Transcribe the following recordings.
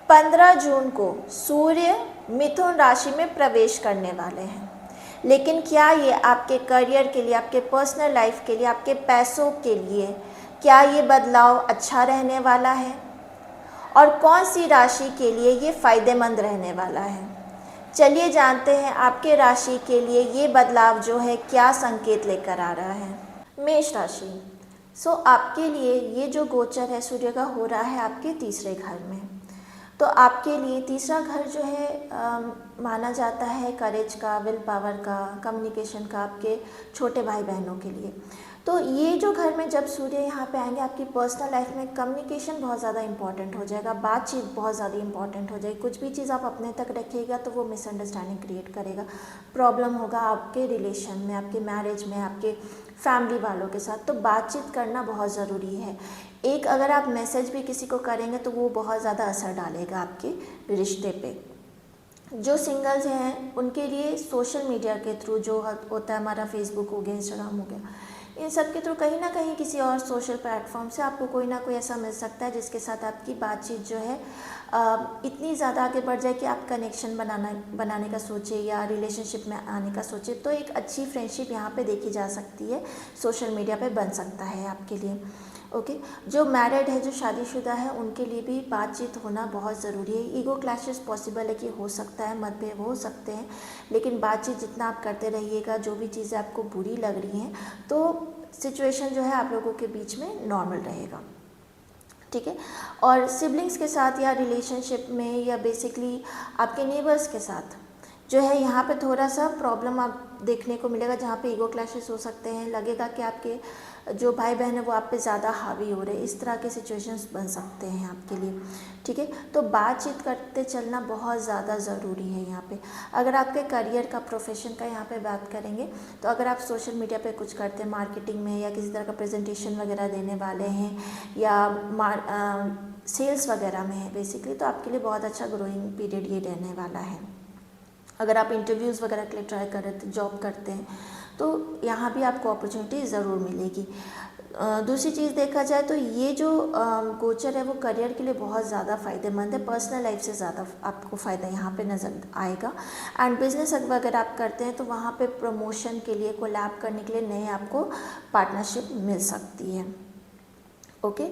15 जून को सूर्य मिथुन राशि में प्रवेश करने वाले हैं, लेकिन क्या ये आपके करियर के लिए, आपके पर्सनल लाइफ के लिए, आपके पैसों के लिए, क्या ये बदलाव अच्छा रहने वाला है और कौन सी राशि के लिए ये फ़ायदेमंद रहने वाला है? चलिए जानते हैं आपके राशि के लिए ये बदलाव जो है क्या संकेत लेकर आ रहा है। मेष राशि, आपके लिए ये जो गोचर है सूर्य का हो रहा है आपके तीसरे घर में। तो आपके लिए तीसरा घर जो है माना जाता है करेज का, विल पावर का, कम्युनिकेशन का, आपके छोटे भाई बहनों के लिए। तो ये जो घर में जब सूर्य यहाँ पे आएंगे, आपकी पर्सनल लाइफ में कम्युनिकेशन बहुत ज़्यादा इंपॉर्टेंट हो जाएगा, बातचीत बहुत ज़्यादा इंपॉर्टेंट हो जाएगी। कुछ भी चीज़ आप अपने तक रखिएगा तो वो मिसअंडरस्टैंडिंग क्रिएट करेगा, प्रॉब्लम होगा आपके रिलेशन में, आपके मैरिज में, आपके फैमिली वालों के साथ। तो बातचीत करना बहुत ज़रूरी है। एक अगर आप मैसेज भी किसी को करेंगे तो वो बहुत ज़्यादा असर डालेगा आपके रिश्ते पे। जो सिंगल्स हैं उनके लिए सोशल मीडिया के थ्रू जो होता है, हमारा फेसबुक हो गया, इंस्टाग्राम हो गया, इन सब के थ्रू कहीं ना कहीं किसी और सोशल प्लेटफॉर्म से आपको कोई ना कोई ऐसा मिल सकता है जिसके साथ आपकी बातचीत जो है इतनी ज़्यादा आगे बढ़ जाए कि आप कनेक्शन बनाने का सोचें या रिलेशनशिप में आने का सोचें। तो एक अच्छी फ्रेंडशिप यहाँ पे देखी जा सकती है, सोशल मीडिया पे बन सकता है आपके लिए। ओके, जो मैरिड है, जो शादीशुदा है, उनके लिए भी बातचीत होना बहुत ज़रूरी है। ईगो क्लैशेस पॉसिबल है कि हो सकता है, मतभेद हो सकते हैं, लेकिन बातचीत जितना आप करते रहिएगा, जो भी चीज़ें आपको बुरी लग रही हैं, तो सिचुएशन जो है आप लोगों के बीच में नॉर्मल रहेगा, ठीक है। और सिबलिंग्स के साथ या रिलेशनशिप में या बेसिकली आपके नेबर्स के साथ जो है यहाँ पे थोड़ा सा प्रॉब्लम आप देखने को मिलेगा, जहाँ पे ईगो क्लैशेस हो सकते हैं। लगेगा कि आपके जो भाई बहन है वो आप पे ज़्यादा हावी हो रहे हैं, इस तरह के सिचुएशंस बन सकते हैं आपके लिए, ठीक है। तो बातचीत करते चलना बहुत ज़्यादा ज़रूरी है यहाँ पे। अगर आपके करियर का, प्रोफेशन का यहाँ पे बात करेंगे तो अगर आप सोशल मीडिया पे कुछ करते हैं, मार्केटिंग में या किसी तरह का प्रेजेंटेशन वगैरह देने वाले हैं या सेल्स वगैरह में है बेसिकली, तो आपके लिए बहुत अच्छा ग्रोइंग पीरियड ये रहने वाला है। अगर आप इंटरव्यूज़ वगैरह के लिए ट्राई कर रहे थे, जॉब करते हैं, तो यहाँ भी आपको अपॉर्चुनिटी ज़रूर मिलेगी। दूसरी चीज़ देखा जाए तो ये जो गोचर है वो करियर के लिए बहुत ज़्यादा फ़ायदेमंद है, पर्सनल लाइफ से ज़्यादा आपको फ़ायदा यहाँ पे नज़र आएगा। एंड बिजनेस अगर आप करते हैं तो वहाँ पे प्रमोशन के लिए, कोलैब करने के लिए नए आपको पार्टनरशिप मिल सकती है। ओके,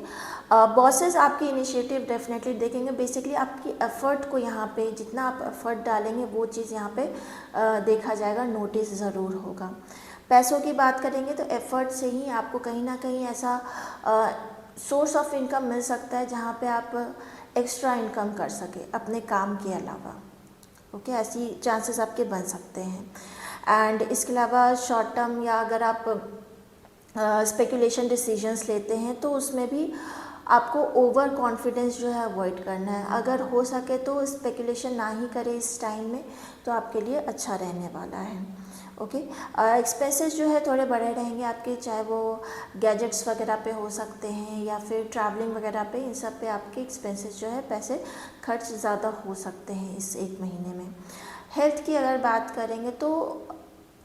बॉसेस आपकी इनिशिएटिव डेफिनेटली देखेंगे। बेसिकली आपकी एफ़र्ट को यहाँ पे, जितना आप एफ़र्ट डालेंगे वो चीज़ यहाँ पे देखा जाएगा, नोटिस ज़रूर होगा। पैसों की बात करेंगे तो एफ़र्ट से ही आपको कहीं ना कहीं ऐसा सोर्स ऑफ इनकम मिल सकता है जहाँ पे आप एक्स्ट्रा इनकम कर सके अपने काम के अलावा। ओके, ऐसी चांसेस आपके बन सकते हैं। एंड इसके अलावा शॉर्ट टर्म या अगर आप स्पेकुलेशन डिसीजंस लेते हैं तो उसमें भी आपको ओवर कॉन्फिडेंस जो है अवॉइड करना है। अगर हो सके तो स्पेकुलेशन ना ही करें इस टाइम में, तो आपके लिए अच्छा रहने वाला है। ओके, एक्सपेंसेस जो है थोड़े बड़े रहेंगे आपके, चाहे वो गैजेट्स वगैरह पे हो सकते हैं या फिर ट्रैवलिंग वगैरह पे, इन सब पे आपके एक्सपेंसेस जो है, पैसे खर्च ज़्यादा हो सकते हैं इस एक महीने में। हेल्थ की अगर बात करेंगे तो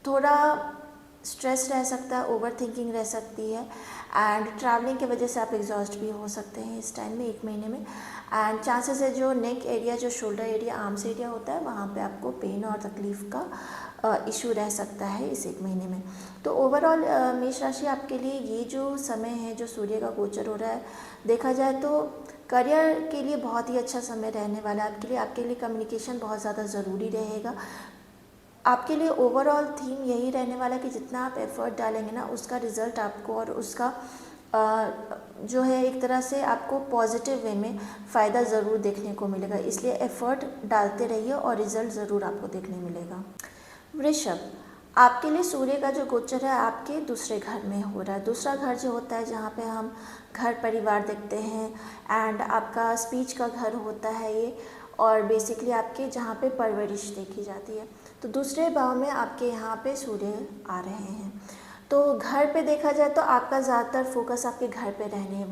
थोड़ा स्ट्रेस रह सकता है, ओवर थिंकिंग रह सकती है, एंड ट्रैवलिंग की वजह से आप एग्जॉस्ट भी हो सकते हैं इस टाइम में, एक महीने में। एंड चांसेस है जो नेक एरिया, जो शोल्डर एरिया, आर्म्स एरिया होता है, वहाँ पे आपको पेन और तकलीफ़ का इशू रह सकता है इस एक महीने में। तो ओवरऑल मेष राशि आपके लिए ये जो समय है, जो सूर्य का गोचर हो रहा है, देखा जाए तो करियर के लिए बहुत ही अच्छा समय रहने वाला है आपके लिए। आपके लिए कम्युनिकेशन बहुत ज़्यादा ज़रूरी रहेगा। आपके लिए ओवरऑल थीम यही रहने वाला है कि जितना आप एफ़र्ट डालेंगे ना, उसका रिज़ल्ट आपको, और उसका जो है एक तरह से आपको पॉजिटिव वे में फ़ायदा ज़रूर देखने को मिलेगा। इसलिए एफ़र्ट डालते रहिए और रिज़ल्ट ज़रूर आपको देखने मिलेगा। वृषभ, आपके लिए सूर्य का जो गोचर है आपके दूसरे घर में हो रहा है। दूसरा घर जो होता है जहाँ पे हम घर परिवार देखते हैं, एंड आपका स्पीच का घर होता है ये, और बेसिकली आपके जहाँ पे परवरिश देखी जाती है। तो दूसरे भाव में आपके यहाँ पे सूर्य आ रहे हैं। तो घर पे देखा जाए तो आपका ज़्यादातर फोकस आपके घर पे रहने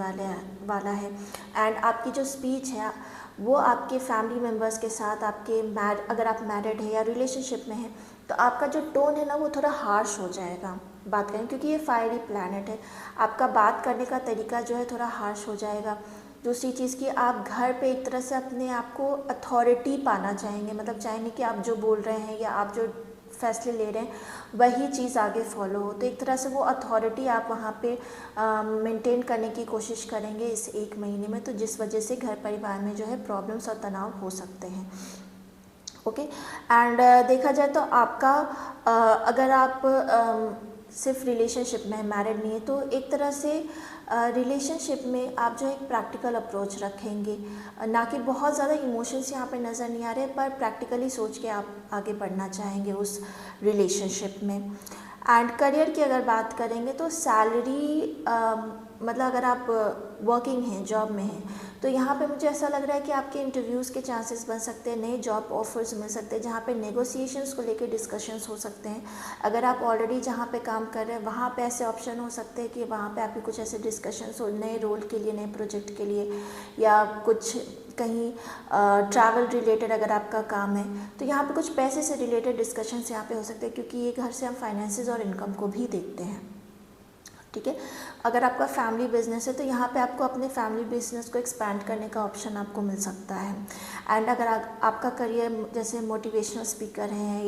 वाला है। एंड आपकी जो स्पीच है वो आपके फैमिली मेम्बर्स के साथ, आपके अगर आप मैरिड है या रिलेशनशिप में हैं, तो आपका जो टोन है ना वो थोड़ा हार्श हो जाएगा बात करें, क्योंकि ये फायरी प्लैनेट है। आपका बात करने का तरीका जो है थोड़ा हार्श हो जाएगा, दूसरी चीज़ कि आप घर पे एक तरह से अपने आप को अथॉरिटी पाना चाहेंगे, मतलब चाहेंगे कि आप जो बोल रहे हैं या आप जो फैसले ले रहे हैं वही चीज़ आगे फॉलो हो। तो एक तरह से वो अथॉरिटी आप वहाँ पे मेंटेन करने की कोशिश करेंगे इस 1 महीने में, तो जिस वजह से घर परिवार में जो है प्रॉब्लम्स और तनाव हो सकते हैं। ओके एंड देखा जाए तो आपका अगर आप सिर्फ रिलेशनशिप में मैरिड नहीं है तो एक तरह से रिलेशनशिप में आप जो एक प्रैक्टिकल अप्रोच रखेंगे, ना कि बहुत ज़्यादा इमोशंस यहाँ पे नज़र नहीं आ रहे, पर प्रैक्टिकली सोच के आप आगे बढ़ना चाहेंगे उस रिलेशनशिप में। एंड करियर की अगर बात करेंगे तो सैलरी मतलब अगर आप वर्किंग हैं, जॉब में हैं, तो यहाँ पे मुझे ऐसा लग रहा है कि आपके इंटरव्यूज़ के चांसेस बन सकते हैं, नए जॉब ऑफर्स मिल सकते हैं जहाँ पे नेगोशिएशंस को लेके डिस्कशंस हो सकते हैं। अगर आप ऑलरेडी जहाँ पे काम कर रहे हैं वहाँ पे ऐसे ऑप्शन हो सकते हैं कि वहाँ पे आपके कुछ ऐसे डिस्कशंस हो नए रोल के लिए, नए प्रोजेक्ट के लिए, या कुछ कहीं ट्रैवल रिलेटेड अगर आपका काम है तो यहाँ पे कुछ पैसे से रिलेटेड डिस्कशंस यहाँ पे हो सकते हैं, क्योंकि ये घर से हम फाइनेंसेस और इनकम को भी देखते हैं। ठीक है, अगर आपका फैमिली बिजनेस है तो यहाँ पे आपको अपने फैमिली बिजनेस को एक्सपैंड करने का ऑप्शन आपको मिल सकता है। एंड अगर आपका करियर जैसे मोटिवेशनल स्पीकर हैं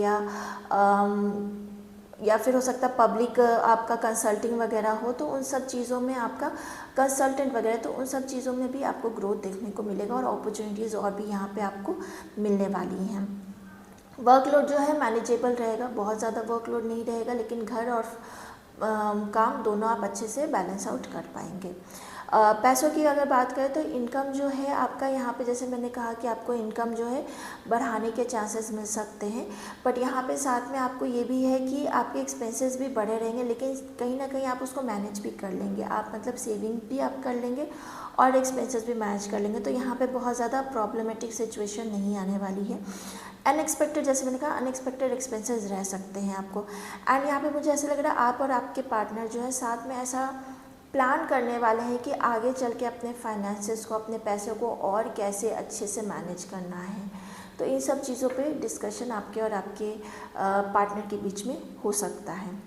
या फिर हो सकता है पब्लिक आपका कंसल्टिंग वगैरह हो, तो उन सब चीज़ों में आपका कंसल्टेंट वगैरह, तो उन सब चीज़ों में भी आपको ग्रोथ देखने को मिलेगा और अपॉर्चुनिटीज़ और भी यहाँ पे आपको मिलने वाली हैं। वर्कलोड जो है मैनेजेबल रहेगा, बहुत ज़्यादा वर्कलोड नहीं रहेगा, लेकिन घर और काम दोनों आप अच्छे से बैलेंस आउट कर पाएंगे। पैसों की अगर बात करें तो इनकम जो है आपका यहाँ पे, जैसे मैंने कहा कि आपको इनकम जो है बढ़ाने के चांसेस मिल सकते हैं, बट यहाँ पे साथ में आपको ये भी है कि आपके एक्सपेंसेस भी बढ़े रहेंगे, लेकिन कहीं ना कहीं आप उसको मैनेज भी कर लेंगे, आप मतलब सेविंग भी आप कर लेंगे और एक्सपेंसेस भी मैनेज कर लेंगे, तो यहाँ पे बहुत ज़्यादा प्रॉब्लमेटिक सिचुएशन नहीं आने वाली है। अनएक्सपेक्टेड, जैसे मैंने कहा, अनएक्सपेक्टेड एक्सपेंसेस रह सकते हैं आपको। एंड यहाँ पे मुझे ऐसा लग रहा है आप और आपके पार्टनर जो है साथ में ऐसा प्लान करने वाले हैं कि आगे चल के अपने फाइनेंसेस को, अपने पैसों को और कैसे अच्छे से मैनेज करना है। तो इन सब चीज़ों पे डिस्कशन आपके और आपके पार्टनर के बीच में हो सकता है।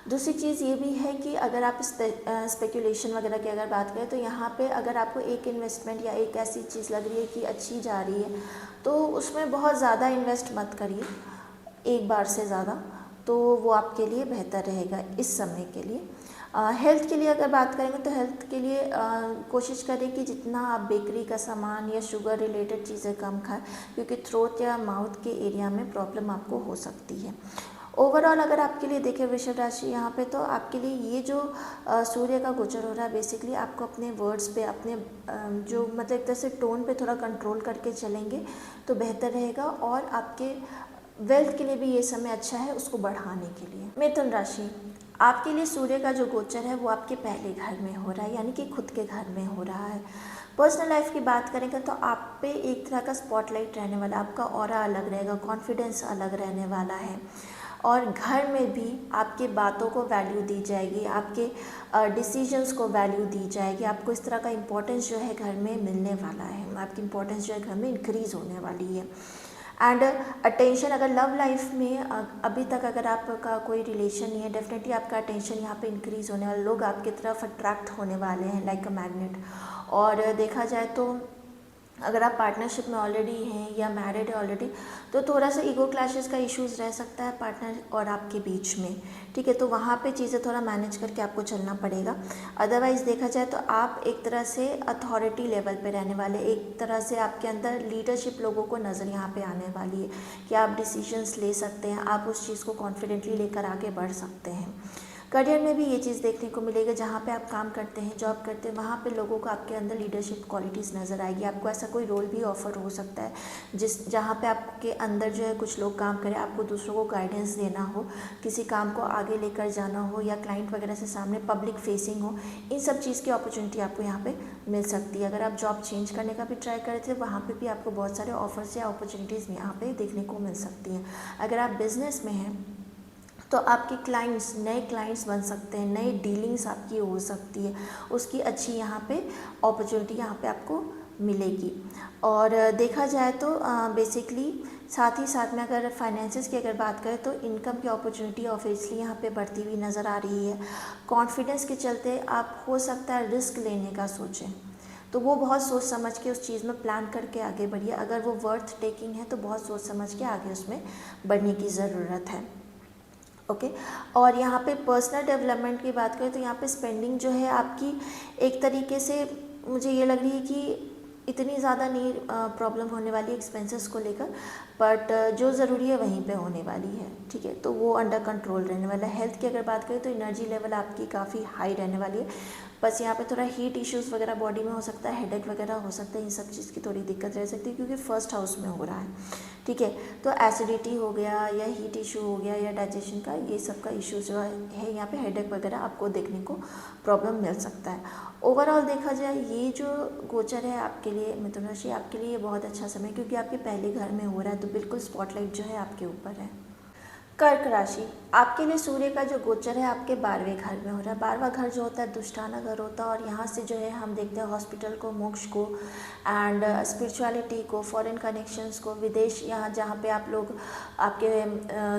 दूसरी चीज़ ये भी है कि अगर आप स्पेकुलेशन वगैरह की अगर बात करें तो यहाँ पे अगर आपको एक इन्वेस्टमेंट या एक ऐसी चीज़ लग रही है कि अच्छी जा रही है तो उसमें बहुत ज़्यादा इन्वेस्ट मत करिए एक बार से ज़्यादा, तो वो आपके लिए बेहतर रहेगा इस समय के लिए। हेल्थ के लिए अगर बात करेंगे तो हेल्थ के लिए कोशिश करें कि जितना आप बेकरी का सामान या शुगर रिलेटेड चीज़ें कम खाएं, क्योंकि थ्रोट या माउथ के एरिया में प्रॉब्लम आपको हो सकती है। ओवरऑल अगर आपके लिए देखें वृषभ राशि यहाँ पे, तो आपके लिए ये जो सूर्य का गोचर हो रहा है, बेसिकली आपको अपने वर्ड्स पे, अपने जो मतलब एक तरह से टोन पे थोड़ा कंट्रोल करके चलेंगे तो बेहतर रहेगा, और आपके वेल्थ के लिए भी ये समय अच्छा है उसको बढ़ाने के लिए। मिथुन राशि, आपके लिए सूर्य का जो गोचर है वो आपके पहले घर में हो रहा है, यानी कि खुद के घर में हो रहा है। पर्सनल लाइफ की बात करेंगे तो आप पे एक तरह का स्पॉटलाइट रहने वाला, आपका ऑरा अलग रहेगा, कॉन्फिडेंस अलग रहने वाला है, और घर में भी आपकी बातों को वैल्यू दी जाएगी, आपके डिसीजंस को वैल्यू दी जाएगी, आपको इस तरह का इम्पोर्टेंस जो है घर में मिलने वाला है, आपकी इम्पोर्टेंस जो है घर में इंक्रीज़ होने वाली है। एंड अटेंशन, अगर लव लाइफ में अभी तक अगर आपका कोई रिलेशन नहीं है, डेफिनेटली आपका अटेंशन यहाँ पे इंक्रीज़ होने वाला, लोग आपकी तरफ अट्रैक्ट होने वाले हैं लाइक अ मैग्नेट। और देखा जाए तो अगर आप पार्टनरशिप में ऑलरेडी हैं या मैरिड है ऑलरेडी, तो थोड़ा सा ईगो क्लैशेस का इश्यूज़ रह सकता है पार्टनर और आपके बीच में, ठीक है, तो वहाँ पे चीज़ें थोड़ा मैनेज करके आपको चलना पड़ेगा। अदरवाइज़ देखा जाए तो आप एक तरह से अथॉरिटी लेवल पे रहने वाले, एक तरह से आपके अंदर लीडरशिप लोगों को नज़र यहाँ पे आने वाली है कि आप डिसीजंस ले सकते हैं, आप उस चीज़ को कॉन्फिडेंटली लेकर आगे बढ़ सकते हैं। करियर में भी ये चीज़ देखने को मिलेगा, जहाँ पे आप काम करते हैं, जॉब करते हैं, वहाँ पे लोगों को आपके अंदर लीडरशिप क्वालिटीज़ नज़र आएगी। आपको ऐसा कोई रोल भी ऑफर हो सकता है जहाँ पे आपके अंदर जो है कुछ लोग काम करें, आपको दूसरों को गाइडेंस देना हो, किसी काम को आगे लेकर जाना हो, या क्लाइंट वगैरह से सामने पब्लिक फेसिंग हो, इन सब चीज़ की अपॉर्चुनिटी आपको यहाँ पे मिल सकती है। अगर आप जॉब चेंज करने का भी ट्राई कर रहे थे, वहाँ पे भी आपको बहुत सारे ऑफर्स या अपॉर्चुनिटीज़ यहाँ पे देखने को मिल सकती हैं। अगर आप बिजनेस में हैं तो आपके क्लाइंट्स, नए क्लाइंट्स बन सकते हैं, नई डीलिंग्स आपकी हो सकती है, उसकी अच्छी यहाँ पे अपॉर्चुनिटी यहाँ पे आपको मिलेगी। और देखा जाए तो बेसिकली साथ ही साथ में अगर फाइनेंसेस की अगर बात करें तो इनकम की अपॉर्चुनिटी ऑब्वियसली यहाँ पे बढ़ती हुई नज़र आ रही है। कॉन्फिडेंस के चलते आप हो सकता है रिस्क लेने का सोचें, तो वो बहुत सोच समझ के उस चीज़ में प्लान करके आगे बढ़िए। अगर वो वर्थ टेकिंग है तो बहुत सोच समझ के आगे उसमें बढ़ने की ज़रूरत है। ओके और यहाँ पे पर्सनल डेवलपमेंट की बात करें तो यहाँ पे स्पेंडिंग जो है आपकी एक तरीके से मुझे ये लग रही है कि इतनी ज़्यादा नहीं प्रॉब्लम होने वाली एक्सपेंसेस को लेकर, बट जो ज़रूरी है वहीं पे होने वाली है, ठीक है, तो वो अंडर कंट्रोल रहने वाला है। हेल्थ की अगर बात करें तो एनर्जी लेवल आपकी काफ़ी हाई रहने वाली है, बस यहाँ पे थोड़ा हीट इश्यूज़ वगैरह बॉडी में हो सकता है, हेडेक वगैरह हो सकता है, इन सब चीज़ की थोड़ी दिक्कत रह सकती है क्योंकि फर्स्ट हाउस में हो रहा है, ठीक है। तो एसिडिटी हो गया या हीट इशू हो गया या डाइजेशन का, ये सब का इशू जो है यहाँ पे हेडेक वगैरह आपको देखने को प्रॉब्लम मिल सकता है। ओवरऑल देखा जाए ये जो गोचर है आपके लिए मिथुन राशि, आपके लिए ये बहुत अच्छा समय है क्योंकि आपके पहले घर में हो रहा है, तो बिल्कुल स्पॉटलाइट जो है आपके ऊपर है। कर्क राशि, आपके लिए सूर्य का जो गोचर है आपके 12वें घर में हो रहा है। 12वां घर जो होता है दुष्टाना घर होता है और यहाँ से जो है हम देखते हैं हॉस्पिटल को, मोक्ष को एंड स्पिरिचुअलिटी को, फॉरेन कनेक्शंस को, विदेश, यहाँ जहाँ पे आप लोग आपके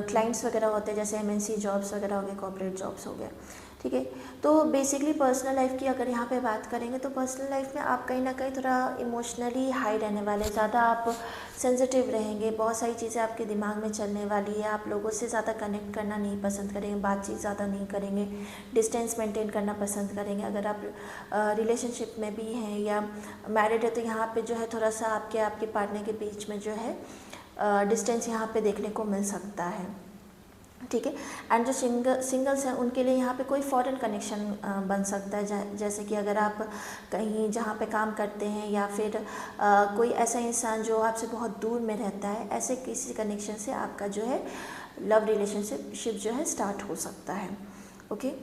क्लाइंट्स वगैरह होते हैं, जैसे एमएनसी जॉब्स वगैरह हो गए, कॉर्पोरेट जॉब्स हो गए, ठीक है। तो बेसिकली पर्सनल लाइफ की अगर यहाँ पे बात करेंगे तो पर्सनल लाइफ में आप कहीं ना कहीं थोड़ा इमोशनली हाई रहने वाले, ज़्यादा आप सेंसिटिव रहेंगे, बहुत सारी चीज़ें आपके दिमाग में चलने वाली है, आप लोगों से ज़्यादा कनेक्ट करना नहीं पसंद करेंगे, बातचीत ज़्यादा नहीं करेंगे, डिस्टेंस मेंटेन करना पसंद करेंगे। अगर आप रिलेशनशिप में भी हैं या मैरिड है तो यहाँ पे जो है थोड़ा सा आपके पार्टनर के बीच में जो है डिस्टेंस यहाँ पे देखने को मिल सकता है, ठीक है। एंड जो सिंगल्स हैं उनके लिए यहाँ पे कोई फॉरेन कनेक्शन बन सकता है, जैसे कि अगर आप कहीं जहाँ पे काम करते हैं या फिर कोई ऐसा इंसान जो आपसे बहुत दूर में रहता है, ऐसे किसी कनेक्शन से आपका जो है लव रिलेशनशिप जो है स्टार्ट हो सकता है, ओके।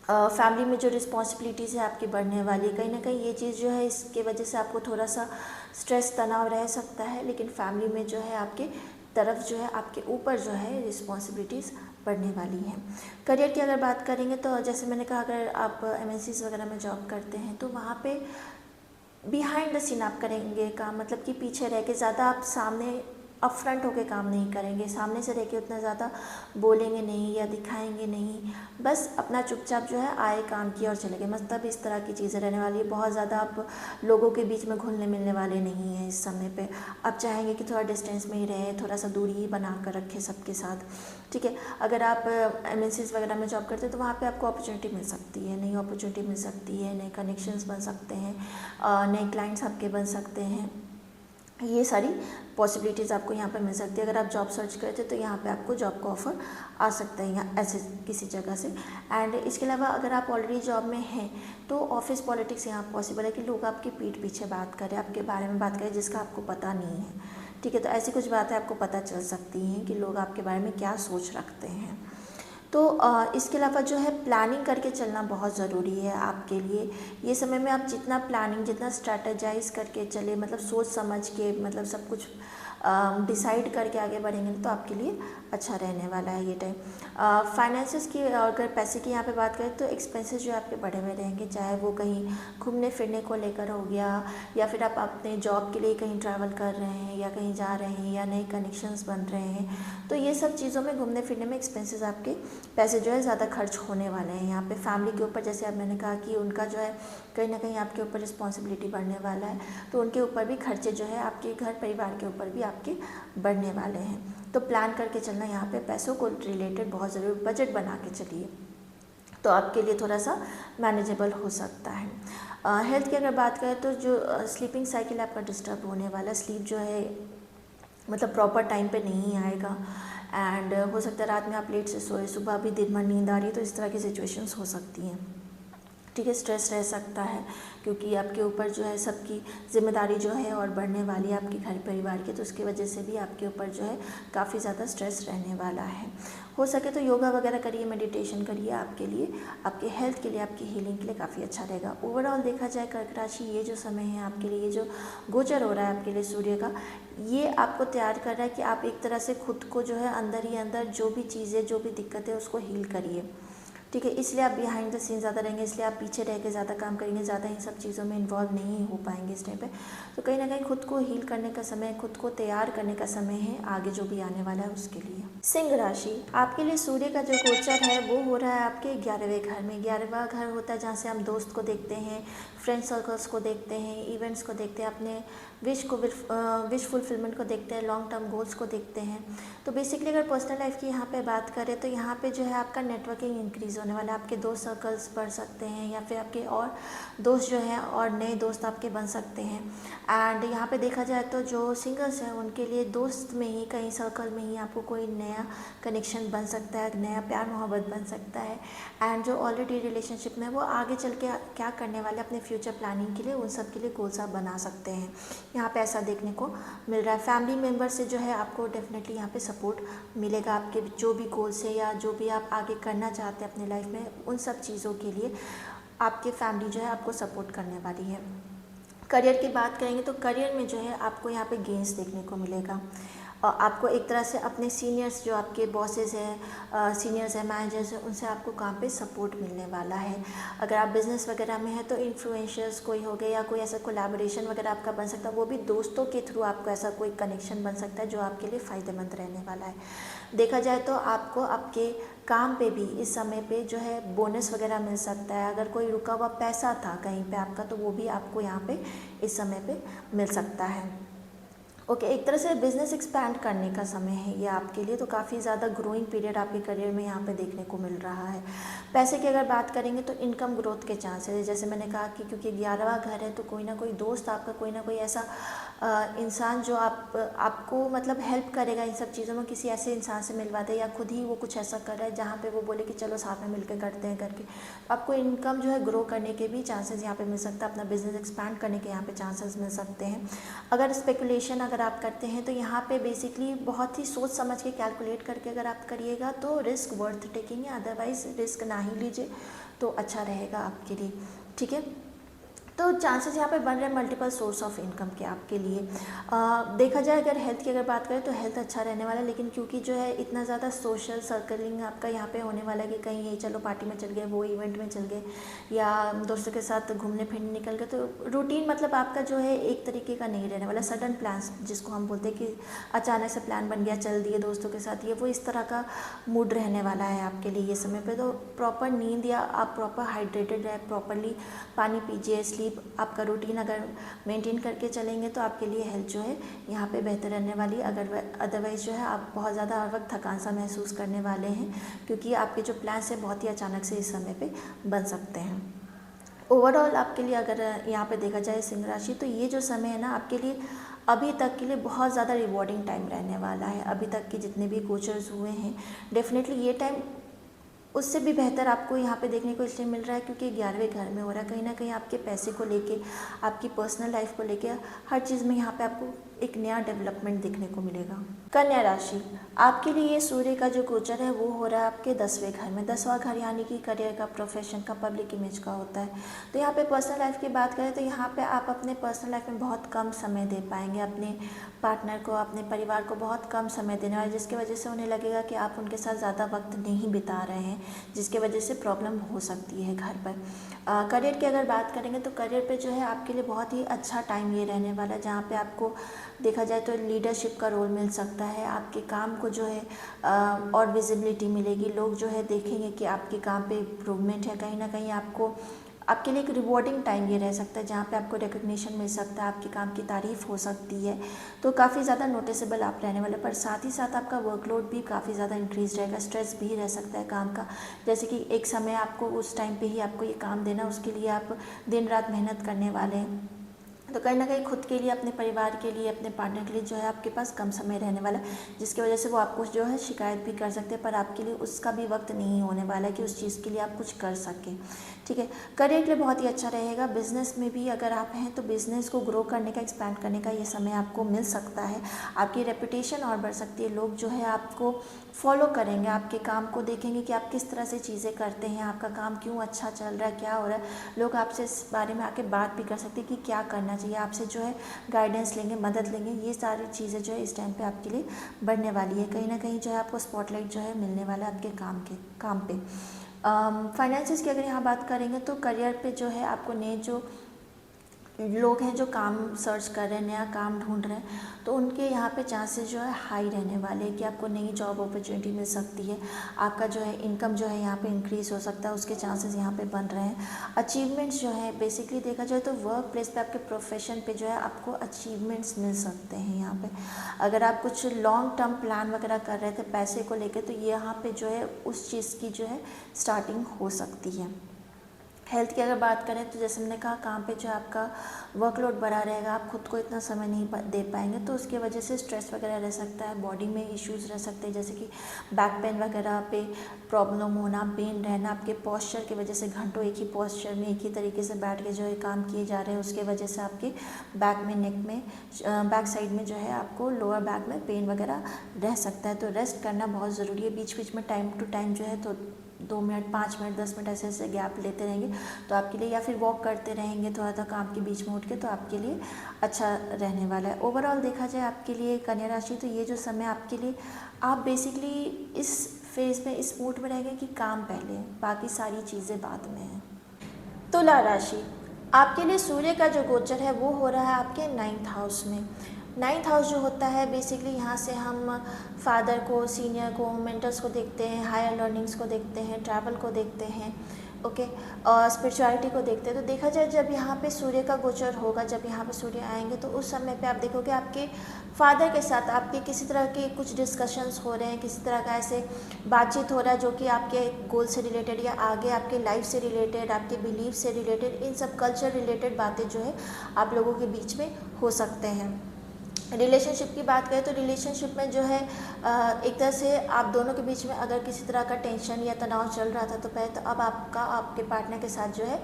फैमिली में जो रिस्पॉन्सिबिलिटीज़ है आपकी बढ़ने वाली, कहीं ना कहीं ये चीज़ जो है इसके वजह से आपको थोड़ा सा स्ट्रेस तनाव रह सकता है, लेकिन फैमिली में जो है आपके तरफ जो है आपके ऊपर जो है रिस्पॉन्सिबिलिटीज़ बढ़ने वाली हैं। करियर की अगर बात करेंगे तो जैसे मैंने कहा, अगर आप एमएनसीज वगैरह में जॉब करते हैं तो वहाँ पे बिहाइंड द सीन आप करेंगे काम, मतलब कि पीछे रह के, ज़्यादा आप सामने अप फ्रंट होकर काम नहीं करेंगे, सामने से रह के उतना ज़्यादा बोलेंगे नहीं या दिखाएंगे नहीं, बस अपना चुपचाप जो है आए काम किया और चले गए, मतलब इस तरह की चीज़ें रहने वाली है। बहुत ज़्यादा आप लोगों के बीच में घुलने मिलने वाले नहीं हैं इस समय पे, आप चाहेंगे कि थोड़ा डिस्टेंस में ही रहे, थोड़ा सा दूरी ही बना कर रखे सबके साथ, ठीक है। अगर आप एमएनसीज वगैरह में जॉब करते हैं तो वहाँ पर आपको अपॉर्चुनिटी मिल सकती है, नई अपॉर्चुनिटी मिल सकती है, नए कनेक्शंस बन सकते हैं, नए क्लाइंट्स आपके बन सकते हैं, ये सारी पॉसिबिलिटीज़ आपको यहाँ पे मिल सकती है। अगर आप जॉब सर्च करते तो यहाँ पे आपको जॉब का ऑफ़र आ सकता है यहाँ ऐसे किसी जगह से। एंड इसके अलावा अगर आप ऑलरेडी जॉब में हैं तो ऑफिस पॉलिटिक्स यहाँ पॉसिबल है कि लोग आपकी पीठ पीछे बात करें, आपके बारे में बात करें जिसका आपको पता नहीं है, ठीक है। तो ऐसी कुछ बातें आपको पता चल सकती हैं कि लोग आपके बारे में क्या सोच रखते हैं। तो इसके अलावा जो है प्लानिंग करके चलना बहुत ज़रूरी है आपके लिए। ये समय में आप जितना प्लानिंग, जितना स्ट्रैटेजाइज करके चले, मतलब सोच समझ के, मतलब सब कुछ डिसाइड करके आगे बढ़ेंगे तो आपके लिए अच्छा रहने वाला है ये टाइम। फाइनेंसेस की अगर पैसे की यहाँ पे बात करें तो एक्सपेंसेस जो आपके बढ़े हुए रहेंगे, चाहे वो कहीं घूमने फिरने को लेकर हो गया या फिर आप अपने जॉब के लिए कहीं ट्रैवल कर रहे हैं या कहीं जा रहे हैं या नए कनेक्शंस बन रहे हैं, तो ये सब चीज़ों में घूमने फिरने में एक्सपेंसेस आपके पैसे जो है ज़्यादा खर्च होने वाले हैं। यहाँ पे फैमिली के ऊपर, जैसे अब मैंने कहा कि उनका जो है कहीं ना कहीं आपके ऊपर रिस्पॉन्सिबिलिटी बढ़ने वाला है, तो उनके ऊपर भी खर्चे जो है आपके घर परिवार के ऊपर भी आपके बढ़ने वाले हैं। तो प्लान करके चलना यहाँ पे पैसों को रिलेटेड बहुत ज़रूरी, बजट बना के चलिए तो आपके लिए थोड़ा सा मैनेजेबल हो सकता है। हेल्थ की अगर बात करें तो जो स्लीपिंग साइकिल आपका डिस्टर्ब होने वाला, स्लीप जो है मतलब प्रॉपर टाइम पे नहीं आएगा एंड हो सकता है रात में आप लेट से सोए, सुबह भी दिन भर नींद आ रही है, तो इस तरह की सिचुएशंस हो सकती हैं, ठीक है। स्ट्रेस रह सकता है क्योंकि आपके ऊपर जो है सबकी जिम्मेदारी जो है और बढ़ने वाली है आपके घर परिवार की, तो उसकी वजह से भी आपके ऊपर जो है काफ़ी ज़्यादा स्ट्रेस रहने वाला है। हो सके तो योगा वगैरह करिए, मेडिटेशन करिए, आपके लिए, आपके हेल्थ के लिए, आपकी हीलिंग के लिए काफ़ी अच्छा रहेगा। ओवरऑल देखा जाए कर्क राशि, ये जो समय है आपके लिए, ये जो गोचर हो रहा है आपके लिए सूर्य का, ये आपको तैयार कर रहा है कि आप एक तरह से खुद को जो है अंदर ही अंदर जो भी चीज़ें, जो भी दिक्कत है उसको हील करिए, ठीक है। इसलिए आप बिहाइंड द सीन ज़्यादा रहेंगे, इसलिए आप पीछे रह के ज़्यादा काम करेंगे, ज़्यादा इन सब चीज़ों में इन्वॉल्व नहीं हो पाएंगे इस टाइम पे। तो कहीं ना कहीं खुद को हील करने का समय, खुद को तैयार करने का समय है आगे जो भी आने वाला है उसके लिए। सिंह राशि, आपके लिए सूर्य का जो गोचर है वो हो रहा है आपके 11वें घर में। 11वां घर होता है जहाँ से हम दोस्त को देखते हैं, फ्रेंड सर्कल्स को देखते हैं, इवेंट्स को देखते हैं, अपने विश फुलफिलमेंट को देखते हैं, लॉन्ग टर्म गोल्स को देखते हैं। तो बेसिकली अगर पर्सनल लाइफ की यहाँ पे बात करें तो यहाँ पे जो है आपका नेटवर्किंग इंक्रीज़ होने वाला है, आपके दोस्त सर्कल्स बढ़ सकते हैं, या फिर आपके और दोस्त जो हैं और नए दोस्त आपके बन सकते हैं। एंड यहाँ पे देखा जाए तो जो सिंगल्स हैं उनके लिए दोस्त में ही, कहीं सर्कल में ही आपको कोई नया कनेक्शन बन सकता है, नया प्यार मोहब्बत बन सकता है। एंड जो ऑलरेडी रिलेशनशिप में, वो आगे चल के क्या करने वाले अपने फ्यूचर प्लानिंग के लिए, उन सब के लिए गोल्स आप बना सकते हैं। यहाँ पे ऐसा देखने को मिल रहा है। फैमिली मेम्बर से जो है आपको डेफिनेटली यहाँ पे सपोर्ट मिलेगा, आपके जो भी गोल्स है या जो भी आप आगे करना चाहते हैं अपने लाइफ में, उन सब चीज़ों के लिए आपके फैमिली जो है आपको सपोर्ट करने वाली है। करियर की बात करेंगे तो करियर में जो है आपको यहाँ पे गेंस देखने को मिलेगा, और आपको एक तरह से अपने सीनियर्स, जो आपके बॉसेस हैं, सीनियर्स हैं, मैनेजर्स हैं, उनसे आपको काम पे सपोर्ट मिलने वाला है। अगर आप बिज़नेस वगैरह में हैं तो इन्फ्लुएंसर्स कोई हो गए, या कोई ऐसा कोलैबोरेशन वगैरह आपका बन सकता है, वो भी दोस्तों के थ्रू आपको ऐसा कोई कनेक्शन बन सकता है जो आपके लिए फ़ायदेमंद रहने वाला है। देखा जाए तो आपको आपके काम पे भी इस समय पे जो है बोनस वगैरह मिल सकता है। अगर कोई रुका हुआ पैसा था कहीं पे आपका, तो वो भी आपको यहाँ पे इस समय पे मिल सकता है। ओके, एक तरह से बिज़नेस एक्सपैंड करने का समय है ये आपके लिए, तो काफ़ी ज़्यादा ग्रोइंग पीरियड आपके करियर में यहाँ पे देखने को मिल रहा है। पैसे की अगर बात करेंगे तो इनकम ग्रोथ के चांसेस है, जैसे मैंने कहा कि क्योंकि 11वां घर है तो कोई ना कोई दोस्त आपका, कोई ना कोई ऐसा इंसान जो आपको मतलब हेल्प करेगा इन सब चीज़ों में, किसी ऐसे इंसान से मिलवाते हैं, या खुद ही वो कुछ ऐसा कर रहा है जहाँ पे वो बोले कि चलो साथ में मिलकर करते हैं करके, आपको इनकम जो है ग्रो करने के भी चांसेस यहाँ पे मिल सकता है, अपना बिजनेस एक्सपैंड करने के यहाँ पे चांसेस मिल सकते हैं। अगर स्पेकुलेशन अगर आप करते हैं तो यहाँ पे बेसिकली बहुत ही सोच समझ के, कैलकुलेट करके अगर आप करिएगा तो रिस्क वर्थ टेकिंग है, अदरवाइज रिस्क ना ही लीजिए तो अच्छा रहेगा आपके लिए। ठीक है, तो चांसेस यहाँ पे बन रहे हैं मल्टीपल सोर्स ऑफ इनकम के आपके लिए। देखा जाए अगर हेल्थ की अगर बात करें तो हेल्थ अच्छा रहने वाला है, लेकिन क्योंकि जो है इतना ज़्यादा सोशल सर्कलिंग आपका यहाँ पे होने वाला है कि कहीं ये चलो पार्टी में चल गए, वो इवेंट में चल गए, या दोस्तों के साथ घूमने फिरने निकल गए, तो रूटीन मतलब आपका जो है एक तरीके का नहीं रहने वाला। सडन प्लान्स जिसको हम बोलते हैं कि अचानक से प्लान बन गया, चल दिए दोस्तों के साथ, ये वो इस तरह का मूड रहने वाला है आपके लिए ये समय पे। तो प्रॉपर नींद, या आप प्रॉपर हाइड्रेटेड रहे, प्रॉपरली पानी पीजिए, स्लीप आपका रूटीन अगर मेंटेन करके चलेंगे तो आपके लिए हेल्थ जो है यहाँ पे बेहतर रहने वाली है। अगर अदरवाइज़ जो है आप बहुत ज़्यादा हर वक्त थकान सा महसूस करने वाले हैं, क्योंकि आपके जो प्लान्स हैं बहुत ही अचानक से इस समय पे बन सकते हैं। ओवरऑल आपके लिए अगर यहाँ पे देखा जाए सिंह राशि, तो ये जो समय है ना आपके लिए अभी तक के लिए बहुत ज़्यादा रिवॉर्डिंग टाइम रहने वाला है। अभी तक के जितने भी गोचर्स हुए हैं, डेफिनेटली ये टाइम उससे भी बेहतर आपको यहाँ पे देखने को इसलिए मिल रहा है क्योंकि 11वें घर में हो रहा है। कहीं ना कहीं आपके पैसे को लेके, आपकी पर्सनल लाइफ को लेके, हर चीज़ में यहाँ पे आपको एक नया डेवलपमेंट देखने को मिलेगा। कन्या राशि, आपके लिए ये सूर्य का जो गोचर है वो हो रहा है आपके 10वें घर में। 10वां घर यानी कि करियर का, प्रोफेशन का, पब्लिक इमेज का होता है। तो यहाँ पे पर्सनल लाइफ की बात करें तो यहाँ पे आप अपने पर्सनल लाइफ में बहुत कम समय दे पाएंगे, अपने पार्टनर को, अपने परिवार को बहुत कम समय देने वाले, जिसकी वजह से उन्हें लगेगा कि आप उनके साथ ज़्यादा वक्त नहीं बिता रहे हैं, जिसके वजह से प्रॉब्लम हो सकती है घर पर। करियर की अगर बात करेंगे तो करियर पे जो है आपके लिए बहुत ही अच्छा टाइम ये रहने वाला है, जहाँ पे आपको देखा जाए तो लीडरशिप का रोल मिल सकता है। आपके काम को जो है और विजिबिलिटी मिलेगी, लोग जो है देखेंगे कि आपके काम पे इम्प्रूवमेंट है। कहीं ना कहीं आपको, आपके लिए एक रिवॉर्डिंग टाइम ये रह सकता है जहाँ पे आपको रिकग्निशन मिल सकता है, आपके काम की तारीफ़ हो सकती है, तो काफ़ी ज़्यादा नोटिसेबल आप रहने वाले। पर साथ ही साथ आपका वर्कलोड भी काफ़ी ज़्यादा इंक्रीज रहेगा, स्ट्रेस भी रह सकता है काम का। जैसे कि एक समय आपको उस टाइम पे ही आपको ये काम देना, उसके लिए आप दिन रात मेहनत करने वाले हैं, तो कहीं ना कहीं खुद के लिए, अपने परिवार के लिए, अपने पार्टनर के लिए जो है आपके पास कम समय रहने वाला है, जिसकी वजह से वो आपको जो है शिकायत भी कर सकते हैं, पर आपके लिए उसका भी वक्त नहीं होने वाला है कि उस चीज़ के लिए आप कुछ कर सकें। ठीक है, करियर के लिए बहुत ही अच्छा रहेगा। बिजनेस में भी अगर आप हैं तो बिजनेस को ग्रो करने का, एक्सपैंड करने का ये समय आपको मिल सकता है। आपकी रेपुटेशन और बढ़ सकती है, लोग जो है आपको फॉलो करेंगे, आपके काम को देखेंगे कि आप किस तरह से चीज़ें करते हैं, आपका काम क्यों अच्छा चल रहा है, क्या हो रहा है। लोग आपसे इस बारे में आके बात भी कर सकते हैं कि क्या करना चाहिए, आपसे जो है गाइडेंस लेंगे, मदद लेंगे। ये सारी चीज़ें जो है इस टाइम पे आपके लिए बढ़ने वाली है। कहीं ना कहीं जो है आपको स्पॉटलाइट जो है मिलने वाला है आपके काम पे। फाइनेंसिस की अगर यहाँ बात करेंगे तो करियर पे जो है आपको नए जो लोग हैं जो काम सर्च कर रहे हैं, नया काम ढूंढ रहे हैं, तो उनके यहाँ पे चांसेस जो है हाई रहने वाले हैं कि आपको नई जॉब अपॉर्चुनिटी मिल सकती है। आपका जो है इनकम जो है यहाँ पे इंक्रीज़ हो सकता है, उसके चांसेस यहाँ पे बन रहे हैं। अचीवमेंट्स जो है बेसिकली देखा जाए तो वर्क प्लेस पे आपके प्रोफेशन पे जो है आपको अचीवमेंट्स मिल सकते हैं यहाँ पे। अगर आप कुछ लॉन्ग टर्म प्लान वगैरह कर रहे थे पैसे को लेकर, तो यहाँ पे जो है उस चीज़ की जो है स्टार्टिंग हो सकती है। हेल्थ की अगर बात करें तो जैसे मैंने कहा, काम पे जो आपका वर्कलोड बढ़ा रहेगा, आप खुद को इतना समय नहीं दे पाएंगे, तो उसकी वजह से स्ट्रेस वगैरह रह सकता है, बॉडी में इश्यूज़ रह सकते हैं, जैसे कि बैक पेन वगैरह पे प्रॉब्लम होना, पेन रहना, आपके पोस्चर की वजह से घंटों एक ही पोस्चर में एक ही तरीके से बैठ के जो है काम किए जा रहे हैं, उसके वजह से आपके बैक में, नेक में, बैक साइड में जो है आपको लोअर बैक में पेन वगैरह रह सकता है। तो रेस्ट करना बहुत ज़रूरी है। बीच बीच में टाइम टू टाइम जो है तो 2 मिनट, 5 मिनट, 10 मिनट ऐसे ऐसे गैप लेते रहेंगे तो आपके लिए, या फिर वॉक करते रहेंगे थोड़ा सा काम के बीच में उठ के, तो आपके लिए अच्छा रहने वाला है। ओवरऑल देखा जाए आपके लिए कन्या राशि, तो ये जो समय आपके लिए, आप बेसिकली इस फेज़ में, इस मूड में रहेंगे कि काम पहले, बाकी सारी चीज़ें बाद में हैं। तुला राशि, आपके लिए सूर्य का जो गोचर है वो हो रहा है आपके 9th हाउस में। 9th हाउस जो होता है बेसिकली यहाँ से हम फादर को, सीनियर को, मेंटर्स को देखते हैं, हायर लर्निंग्स को देखते हैं, ट्रैवल को देखते हैं, ओके, और स्पिरिचुअलिटी को देखते हैं। तो देखा जाए जब यहाँ पे सूर्य का गोचर होगा, जब यहाँ पे सूर्य आएंगे, तो उस समय पे आप देखोगे आपके फादर के साथ आपके किसी तरह के कुछ डिस्कशंस हो रहे हैं, किसी तरह का ऐसे बातचीत हो रहा है जो कि आपके गोल से रिलेटेड या आगे आपके लाइफ से रिलेटेड, आपके बिलीफ से रिलेटेड, इन सब कल्चर रिलेटेड बातें जो है आप लोगों के बीच में हो सकते हैं। रिलेशनशिप की बात करें तो रिलेशनशिप में जो है एक तरह से आप दोनों के बीच में अगर किसी तरह का टेंशन या तनाव चल रहा था तो पहले, तो अब आपका आपके पार्टनर के साथ जो है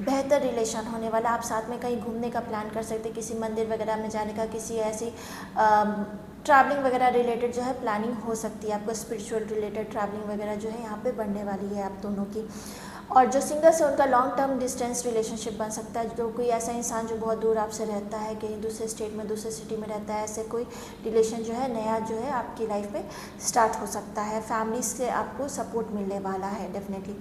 बेहतर रिलेशन होने वाला। आप साथ में कहीं घूमने का प्लान कर सकते हैं, किसी मंदिर वगैरह में जाने का, किसी ऐसी ट्रैवलिंग वगैरह रिलेटेड जो है प्लानिंग हो सकती है। आपको स्पिरिचुअल रिलेटेड ट्रैवलिंग वगैरह जो है यहाँ पे बढ़ने वाली है आप दोनों की। और जो सिंगल्स है उनका लॉन्ग टर्म डिस्टेंस रिलेशनशिप बन सकता है, जो कोई ऐसा इंसान जो बहुत दूर आपसे रहता है, कहीं दूसरे स्टेट में, दूसरे सिटी में रहता है, ऐसे कोई रिलेशन जो है नया जो है आपकी लाइफ में स्टार्ट हो सकता है। फैमिली से आपको सपोर्ट मिलने वाला है डेफिनेटली।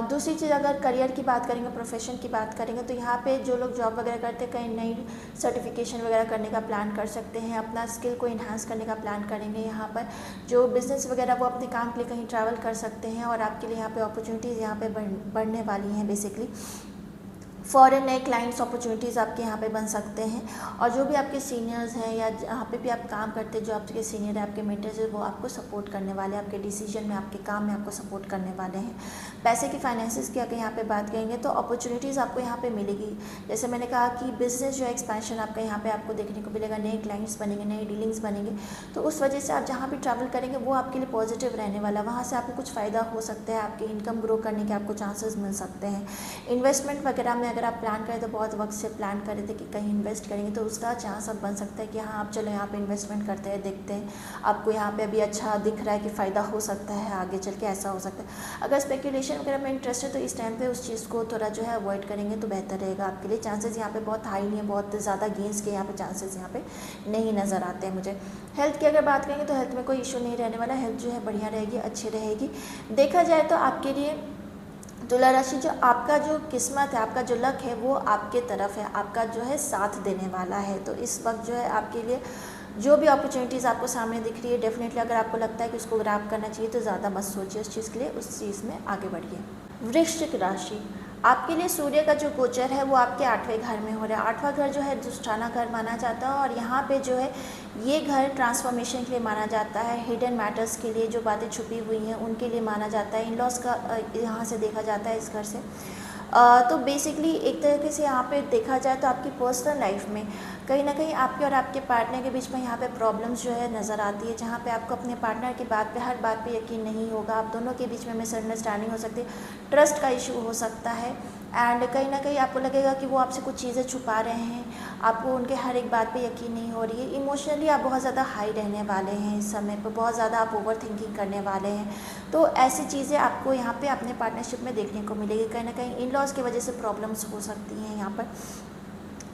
दूसरी चीज़ अगर करियर की बात करेंगे, प्रोफेशन की बात करेंगे, तो यहाँ पे जो लोग जॉब वगैरह करते हैं, कहीं नई सर्टिफिकेशन वगैरह करने का प्लान कर सकते हैं, अपना स्किल को इन्हांस करने का प्लान करेंगे। यहाँ पर जो बिज़नेस वगैरह वो अपने काम के लिए कहीं ट्रैवल कर सकते हैं, और आपके लिए यहाँ पे अपॉर्चुनिटीज़ यहाँ पे बढ़ने वाली हैं। बेसिकली फॉरेन नए क्लाइंट्स अपॉर्चुनिटीज़ आपके यहाँ पे बन सकते हैं। और जो भी आपके सीनियर्स हैं या जहाँ पे भी आप काम करते हैं, जो आपके सीनियर है, आपके मेंटर्स है, वो आपको सपोर्ट करने वाले हैं, आपके डिसीजन में, आपके काम में आपको सपोर्ट करने वाले हैं। पैसे की फाइनेंसिस की अगर यहाँ पे बात करेंगे तो अपॉर्चुनिटीज़ आपको यहाँ पे मिलेगी। जैसे मैंने कहा कि बिज़नेस जो है एक्सपेंशन आपका यहाँ पे आपको देखने को मिलेगा, नए क्लाइंट्स बनेंगे, नई डीलिंग्स बनेंगे, तो उस वजह से आप जहाँ भी ट्रैवल करेंगे वो आपके लिए पॉजिटिव रहने वाला, वहाँ से आपको कुछ फ़ायदा हो सकता है, आपकी इनकम ग्रो करने के आपको चांसेस मिल सकते हैं। इन्वेस्टमेंट वगैरह में अगर आप प्लान करें तो बहुत वक्त से प्लान कर रहे थे कि कहीं इन्वेस्ट करेंगे, तो उसका चांस अब बन सकता है कि हाँ आप चलो यहाँ पे इन्वेस्टमेंट करते हैं, देखते हैं, आपको यहाँ पे अभी अच्छा दिख रहा है कि फ़ायदा हो सकता है, आगे चल के ऐसा हो सकता है। अगर स्पेकुलेशन वगैरह में इंटरेस्ट है तो इस टाइम पे उस चीज़ को थोड़ा जो है अवॉइड करेंगे तो बेहतर रहेगा आपके लिए। चांसेस यहाँ पे बहुत हाई नहीं है, बहुत ज़्यादा गेंस के यहाँ पे चांसेस यहाँ पे नहीं नज़र आते हैं मुझे। हेल्थ की अगर बात करेंगे तो हेल्थ में कोई इशू नहीं रहने वाला, हेल्थ जो है बढ़िया रहेगी, अच्छी रहेगी। देखा जाए तो आपके लिए तुला राशि, जो आपका जो किस्मत है, आपका जो लक है वो आपके तरफ है, आपका जो है साथ देने वाला है। तो इस वक्त जो है आपके लिए जो भी अपॉर्चुनिटीज़ आपको सामने दिख रही है, डेफिनेटली अगर आपको लगता है कि उसको ग्रैब करना चाहिए तो ज़्यादा मत सोचिए उस चीज़ के लिए, उस चीज़ में आगे बढ़िए। वृश्चिक राशि, आपके लिए सूर्य का जो गोचर है वो आपके 8वें घर में हो रहा है। 8वां घर जो है दुष्टाना घर माना जाता है, और यहाँ पे जो है ये घर ट्रांसफॉर्मेशन के लिए माना जाता है, हिडन मैटर्स के लिए, जो बातें छुपी हुई हैं उनके लिए माना जाता है। इन लॉस का यहाँ से देखा जाता है इस घर से। तो बेसिकली एक तरीके से यहाँ पे देखा जाए तो आपकी पर्सनल लाइफ में कहीं ना कहीं आपके और आपके पार्टनर के बीच में यहाँ पे प्रॉब्लम्स जो है नज़र आती है, जहाँ पे आपको अपने पार्टनर की बात पे, हर बात पे यकीन नहीं होगा, आप दोनों के बीच में मिसअंडरस्टैंडिंग हो सकती है, ट्रस्ट का इशू हो सकता है, एंड कहीं ना कहीं आपको लगेगा कि वो आपसे कुछ चीज़ें छुपा रहे हैं, आपको उनके हर एक बात पे यकीन नहीं हो रही है। इमोशनली आप बहुत ज़्यादा हाई रहने वाले हैं इस समय पर, बहुत ज़्यादा आप ओवर थिंकिंग करने वाले हैं। तो ऐसी चीज़ें आपको यहाँ पे अपने पार्टनरशिप में देखने को मिलेगी। कहीं ना कहीं इन लॉज की वजह से प्रॉब्लम्स हो सकती हैं यहाँ पर।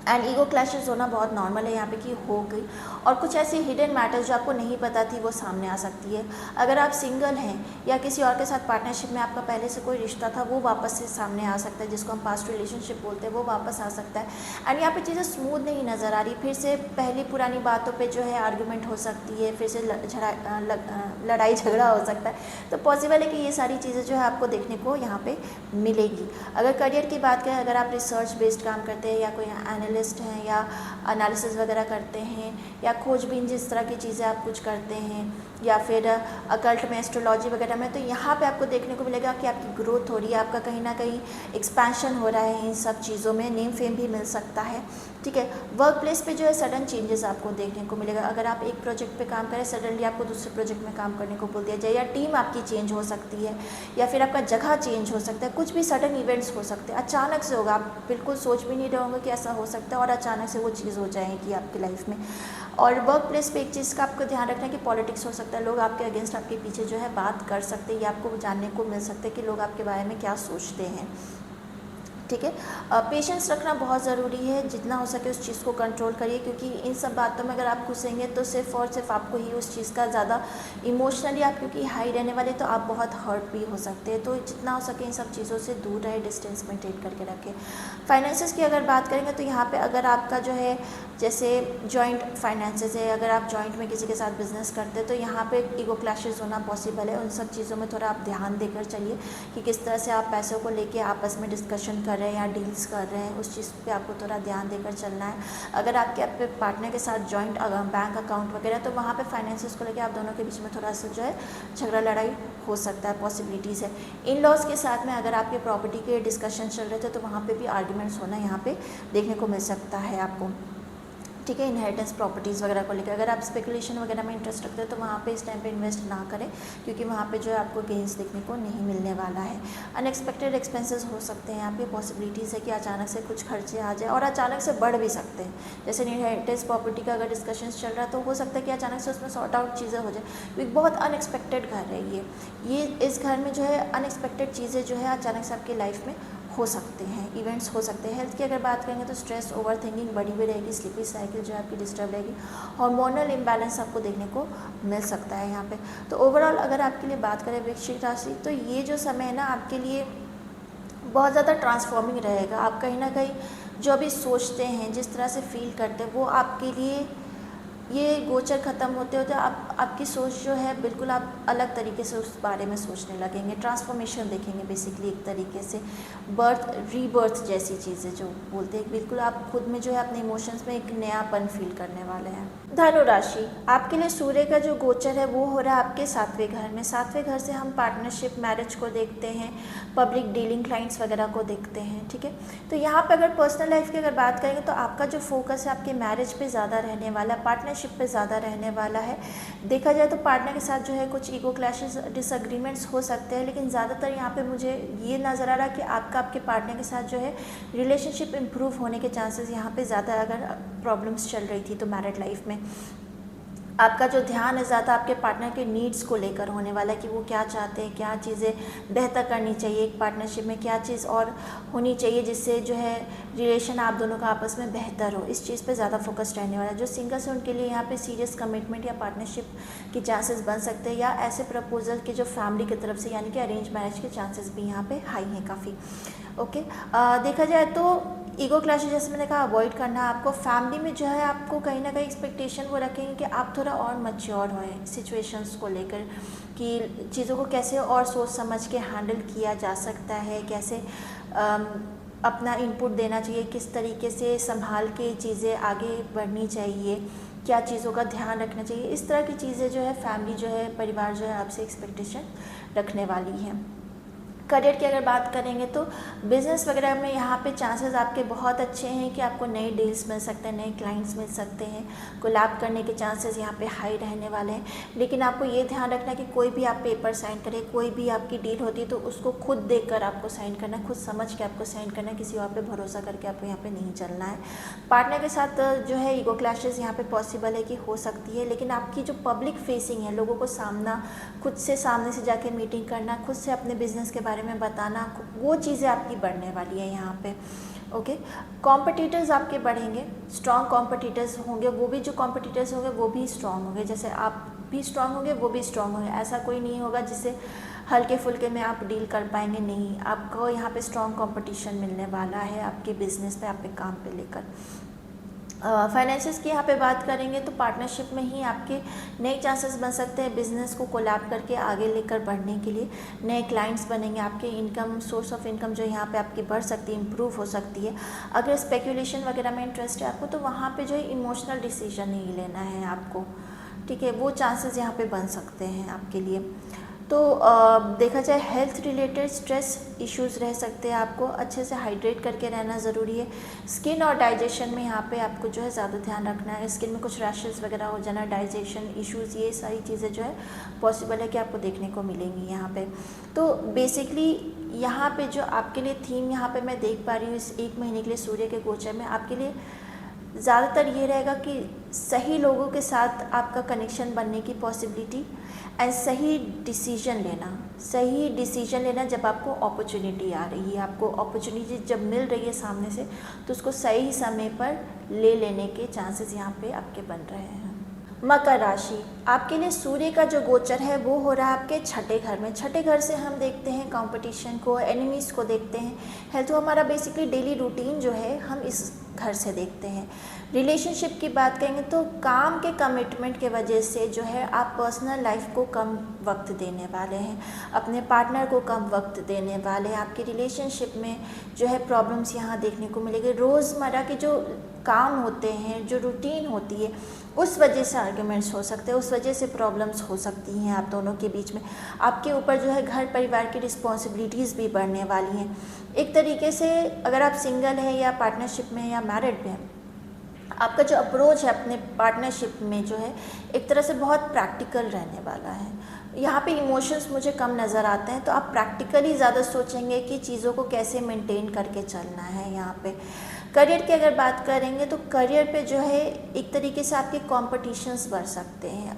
एंड ईगो क्लैशेस होना बहुत नॉर्मल है यहाँ पे कि हो गई। और कुछ ऐसी हिडन मैटर्स जो आपको नहीं पता थी वो सामने आ सकती है। अगर आप सिंगल हैं या किसी और के साथ पार्टनरशिप में आपका पहले से कोई रिश्ता था वो वापस से सामने आ सकता है, जिसको हम पास्ट रिलेशनशिप बोलते हैं, वो वापस आ सकता है। एंड यहाँ पे चीज़ें स्मूथ नहीं नज़र आ रही, फिर से पहली पुरानी बातों पे जो है आर्गूमेंट हो सकती है, फिर से लड़ाई झगड़ा हो सकता है। तो पॉसिबल है कि ये सारी चीज़ें जो है आपको देखने को यहाँ पे मिलेगी। अगर करियर की बात करें, अगर आप रिसर्च बेस्ड काम करते हैं या कोई एनालिस्ट हैं या एनालिसिस वगैरह करते हैं या खोजबीन जिस तरह की चीज़ें आप कुछ करते हैं या फिर अकल्ट में एस्ट्रोलॉजी वगैरह में, तो यहाँ पे आपको देखने को मिलेगा कि आपकी ग्रोथ हो रही है, आपका कहीं ना कहीं एक्सपेंशन हो रहा है इन सब चीज़ों में, नेम फेम भी मिल सकता है। ठीक है, वर्क प्लेस पे जो है सडन चेंजेस आपको देखने को मिलेगा। अगर आप एक प्रोजेक्ट पे काम करें, सडनली आपको दूसरे प्रोजेक्ट में काम करने को बोल दिया जाए, या टीम आपकी चेंज हो सकती है, या फिर आपका जगह चेंज हो सकता है, कुछ भी सडन इवेंट्स हो सकते हैं, अचानक से होगा, आप बिल्कुल सोच भी नहीं रहे होंगे कि ऐसा हो सकता है और अचानक से वो चीज़ हो जाएगी आपकी लाइफ में। और वर्क प्लेस पे एक चीज़ का आपको ध्यान रखना है कि पॉलिटिक्स हो सकता है, लोग आपके अगेंस्ट आपके पीछे जो है बात कर सकते हैं, या आपको जानने को मिल सकता है कि लोग आपके बारे में क्या सोचते हैं। ठीक है, पेशेंस रखना बहुत ज़रूरी है, जितना हो सके उस चीज़ को कंट्रोल करिए, क्योंकि इन सब बातों में अगर आप घुसेंगे तो सिर्फ और सिर्फ आपको ही उस चीज़ का ज़्यादा इमोशनली आप क्योंकि हाई रहने वाले, तो आप बहुत हर्ट भी हो सकते हैं। तो जितना हो सके इन सब चीज़ों से दूर रहे, डिस्टेंस मेंटेन करके रखें। फाइनेंसेस की अगर बात करेंगे तो यहाँ पर अगर आपका जो है जैसे जॉइंट फाइनेंसेस है, अगर आप जॉइंट में किसी के साथ बिजनेस करते हैं तो यहाँ पे ईगो क्लैशेस होना पॉसिबल है। उन सब चीज़ों में थोड़ा आप ध्यान देकर चलिए कि किस तरह से आप पैसों को लेके आपस में डिस्कशन कर रहे हैं या डील्स कर रहे हैं, उस चीज़ पे आपको थोड़ा ध्यान देकर चलना है। अगर आपके अपने पार्टनर के साथ जॉइंट बैंक अकाउंट वगैरह, तो वहाँ पे फाइनेंसेस को लेकर आप दोनों के बीच में थोड़ा सा जो है झगड़ा लड़ाई हो सकता है, पॉसिबिलिटीज़ है। इन लॉज के साथ में अगर आपके प्रॉपर्टी के डिस्कशन चल रहे थे तो वहाँ पर भी आर्ग्यूमेंट्स होना यहाँ पर देखने को मिल सकता है आपको। ठीक है, इनहेरिटेंस प्रॉपर्टीज़ वगैरह को लेकर अगर आप स्पेकुलेशन वगैरह में इंटरेस्ट रखते हैं तो वहाँ पे इस टाइम पे इन्वेस्ट ना करें, क्योंकि वहाँ पे जो है आपको गेंस देखने को नहीं मिलने वाला है। अनएक्सपेक्टेड एक्सपेंसेस हो सकते हैं, यहाँ पे पॉसिबिलिटीज़ है कि अचानक से कुछ खर्चे आ जाए और अचानक से बढ़ भी सकते हैं। जैसे इनहेरिटेंस प्रॉपर्टी का अगर डिस्कशन चल रहा है तो हो सकता है कि अचानक से उसमें सॉर्ट आउट चीज़ें हो जाए, क्योंकि बहुत अनएक्सपेक्टेड घर है ये इस घर में जो है अनएक्सपेक्टेड चीज़ें जो है अचानक से आपकी लाइफ में हो सकते हैं, इवेंट्स हो सकते हैं। हेल्थ की अगर बात करेंगे तो स्ट्रेस, ओवर थिंकिंग बढ़ी हुई रहेगी, स्लीपी साइकिल जो है आपकी डिस्टर्ब रहेगी, हार्मोनल इम्बैलेंस आपको देखने को मिल सकता है यहाँ पे। तो ओवरऑल अगर आपके लिए बात करें वृश्चिक राशि, तो ये जो समय है ना आपके लिए बहुत ज़्यादा ट्रांसफॉर्मिंग रहेगा। आप कहीं ना कहीं जो अभी सोचते हैं, जिस तरह से फील करते हैं, वो आपके लिए ये गोचर ख़त्म होते होते आपकी सोच जो है बिल्कुल आप अलग तरीके से उस बारे में सोचने लगेंगे, ट्रांसफॉर्मेशन देखेंगे बेसिकली एक तरीके से, बर्थ रीबर्थ जैसी चीज़ें जो बोलते हैं, बिल्कुल आप खुद में जो है अपने इमोशंस में एक नयापन फील करने वाले हैं। धनु राशि, आपके लिए सूर्य का जो गोचर है वो हो रहा है आपके 7वें घर में। 7वें घर से हम पार्टनरशिप, मैरिज को देखते हैं, पब्लिक डीलिंग, क्लाइंट्स वगैरह को देखते हैं। ठीक है, तो यहाँ पर अगर पर्सनल लाइफ की अगर बात करेंगे तो आपका जो फोकस है आपके मैरिज पे ज़्यादा रहने वाला है, पार्टनरशिप पे ज़्यादा रहने वाला है। देखा जाए तो पार्टनर के साथ जो है कुछ ईगो क्लैशेस, डिसएग्रीमेंट्स हो सकते हैं, लेकिन ज़्यादातर यहाँ पे मुझे ये नज़र आ रहा है कि आपके पार्टनर के साथ जो है रिलेशनशिप इम्प्रूव होने के चांसेस यहाँ पे ज़्यादा, अगर प्रॉब्लम्स चल रही थी तो मैरिड लाइफ में आपका जो ध्यान है ज़्यादा आपके पार्टनर के नीड्स को लेकर होने वाला है कि वो क्या चाहते हैं, क्या चीज़ें बेहतर करनी चाहिए एक पार्टनरशिप में, क्या चीज़ और होनी चाहिए जिससे जो है रिलेशन आप दोनों का आपस में बेहतर हो। इस चीज़ पे ज़्यादा फोकस रहने वाला है। जो सिंगल्स हैं उनके लिए यहाँ पे सीरियस कमिटमेंट या पार्टनरशिप की चांसेस बन सकते हैं, या ऐसे प्रपोजल के जो फैमिली की तरफ से यानी कि अरेंज मैरिज के चांसेस भी यहाँ पे हाई हैं काफ़ी। ओके, देखा जाए तो ईगो क्लैशेस जैसे मैंने कहा अवॉइड करना है आपको। फैमिली में जो है आपको कहीं ना कहीं एक्सपेक्टेशन वो रखेंगे कि आप थोड़ा और मैच्योर हों सिचुएशंस को लेकर, कि चीज़ों को कैसे और सोच समझ के हैंडल किया जा सकता है, कैसे अपना इनपुट देना चाहिए, किस तरीके से संभाल के चीज़ें आगे बढ़नी चाहिए, क्या चीज़ों का ध्यान रखना चाहिए। इस तरह की चीज़ें जो है फैमिली जो है, परिवार जो है आपसे एक्सपेक्टेशन रखने वाली है। करियर की अगर बात करेंगे तो बिज़नेस वगैरह में यहाँ पे चांसेस आपके बहुत अच्छे हैं कि आपको नए डील्स मिल सकते हैं, नए क्लाइंट्स मिल सकते हैं, कोलैब करने के चांसेस यहाँ पे हाई रहने वाले हैं। लेकिन आपको ये ध्यान रखना है कि कोई भी आप पेपर साइन करें, कोई भी आपकी डील होती है तो उसको खुद देखकर आपको साइन करना है, खुद समझ के आपको साइन करना है, किसी और पे भरोसा करके आपको यहाँ पर नहीं चलना है। पार्टनर के साथ जो है ईगो क्लैशेस यहाँ पर पॉसिबल है कि हो सकती है, लेकिन आपकी जो पब्लिक फेसिंग है, लोगों को सामना, खुद से सामने से जाके मीटिंग करना, खुद से अपने बिजनेस के बारे में बताना, वो चीज़ें आपकी बढ़ने वाली है यहाँ पे। ओके। कॉम्पिटिटर्स आपके बढ़ेंगे, स्ट्रॉन्ग कॉम्पिटिटर्स होंगे, वो भी जो कॉम्पिटिटर्स होंगे वो भी स्ट्रॉन्ग होंगे, जैसे आप भी स्ट्रॉन्ग होंगे वो भी स्ट्रॉन्ग होंगे। ऐसा कोई नहीं होगा जिससे हल्के फुल्के में आप डील कर पाएंगे, नहीं, आपको यहाँ पे स्ट्रॉन्ग कंपटीशन मिलने वाला है आपके बिजनेस पे, आपके काम पे लेकर। फाइनेंसेस की यहाँ पे बात करेंगे तो पार्टनरशिप में ही आपके नए चांसेस बन सकते हैं बिज़नेस को कोलैब करके आगे लेकर बढ़ने के लिए। नए क्लाइंट्स बनेंगे, आपके इनकम, सोर्स ऑफ इनकम जो यहाँ पे आपकी बढ़ सकती है, इम्प्रूव हो सकती है। अगर स्पेकुलेशन वगैरह में इंटरेस्ट है आपको तो वहाँ पे जो है इमोशनल डिसीजन नहीं लेना है आपको, ठीक है, वो चांसेस यहाँ पे बन सकते हैं आपके लिए। तो देखा जाए हेल्थ रिलेटेड स्ट्रेस इश्यूज़ रह सकते हैं, आपको अच्छे से हाइड्रेट करके रहना ज़रूरी है। स्किन और डाइजेशन में यहाँ पे आपको जो है ज़्यादा ध्यान रखना है, स्किन में कुछ रैशेस वगैरह हो जाना, डाइजेशन इश्यूज़, ये सारी चीज़ें जो है पॉसिबल है कि आपको देखने को मिलेंगी यहाँ पे। तो बेसिकली यहाँ पे जो आपके लिए थीम यहाँ पे मैं देख पा रही हूँ इस 1 महीने के लिए सूर्य के गोचर में आपके लिए ज़्यादातर ये रहेगा कि सही लोगों के साथ आपका कनेक्शन बनने की पॉसिबिलिटी एंड सही डिसीजन लेना जब आपको अपॉर्चुनिटी आ रही है, आपको अपॉर्चुनिटी जब मिल रही है सामने से तो उसको सही समय पर ले लेने के चांसेस यहाँ पे आपके बन रहे हैं। मकर राशि, आपके लिए सूर्य का जो गोचर है वो हो रहा है आपके छठे घर में। छठे घर से हम देखते हैं कंपटीशन को, एनिमीज़ को देखते हैं। हेल्थ तो हमारा बेसिकली डेली रूटीन जो है हम इस घर से देखते हैं। रिलेशनशिप की बात करेंगे तो काम के कमिटमेंट के वजह से जो है आप पर्सनल लाइफ को कम वक्त देने वाले हैं, अपने पार्टनर को कम वक्त देने वाले हैं। आपके रिलेशनशिप में जो है प्रॉब्लम्स यहाँ देखने को मिलेगी। रोज़मर्रा के जो काम होते हैं, जो रूटीन होती है, उस वजह से आर्ग्यूमेंट्स हो सकते हैं, उस वजह से प्रॉब्लम्स हो सकती हैं आप दोनों के बीच में। आपके ऊपर जो है घर परिवार की रिस्पॉन्सिबिलिटीज़ भी बढ़ने वाली हैं। एक तरीके से अगर आप सिंगल हैं या पार्टनरशिप में या मैरिड में हैं, आपका जो अप्रोच है अपने पार्टनरशिप में जो है एक तरह से बहुत प्रैक्टिकल रहने वाला है। यहाँ पे इमोशंस मुझे कम नज़र आते हैं, तो आप प्रैक्टिकली ज़्यादा सोचेंगे कि चीज़ों को कैसे मेंटेन करके चलना है। यहाँ पे करियर की अगर बात करेंगे तो करियर पे जो है एक तरीके से आपके कॉम्पिटिशन्स बढ़ सकते हैं।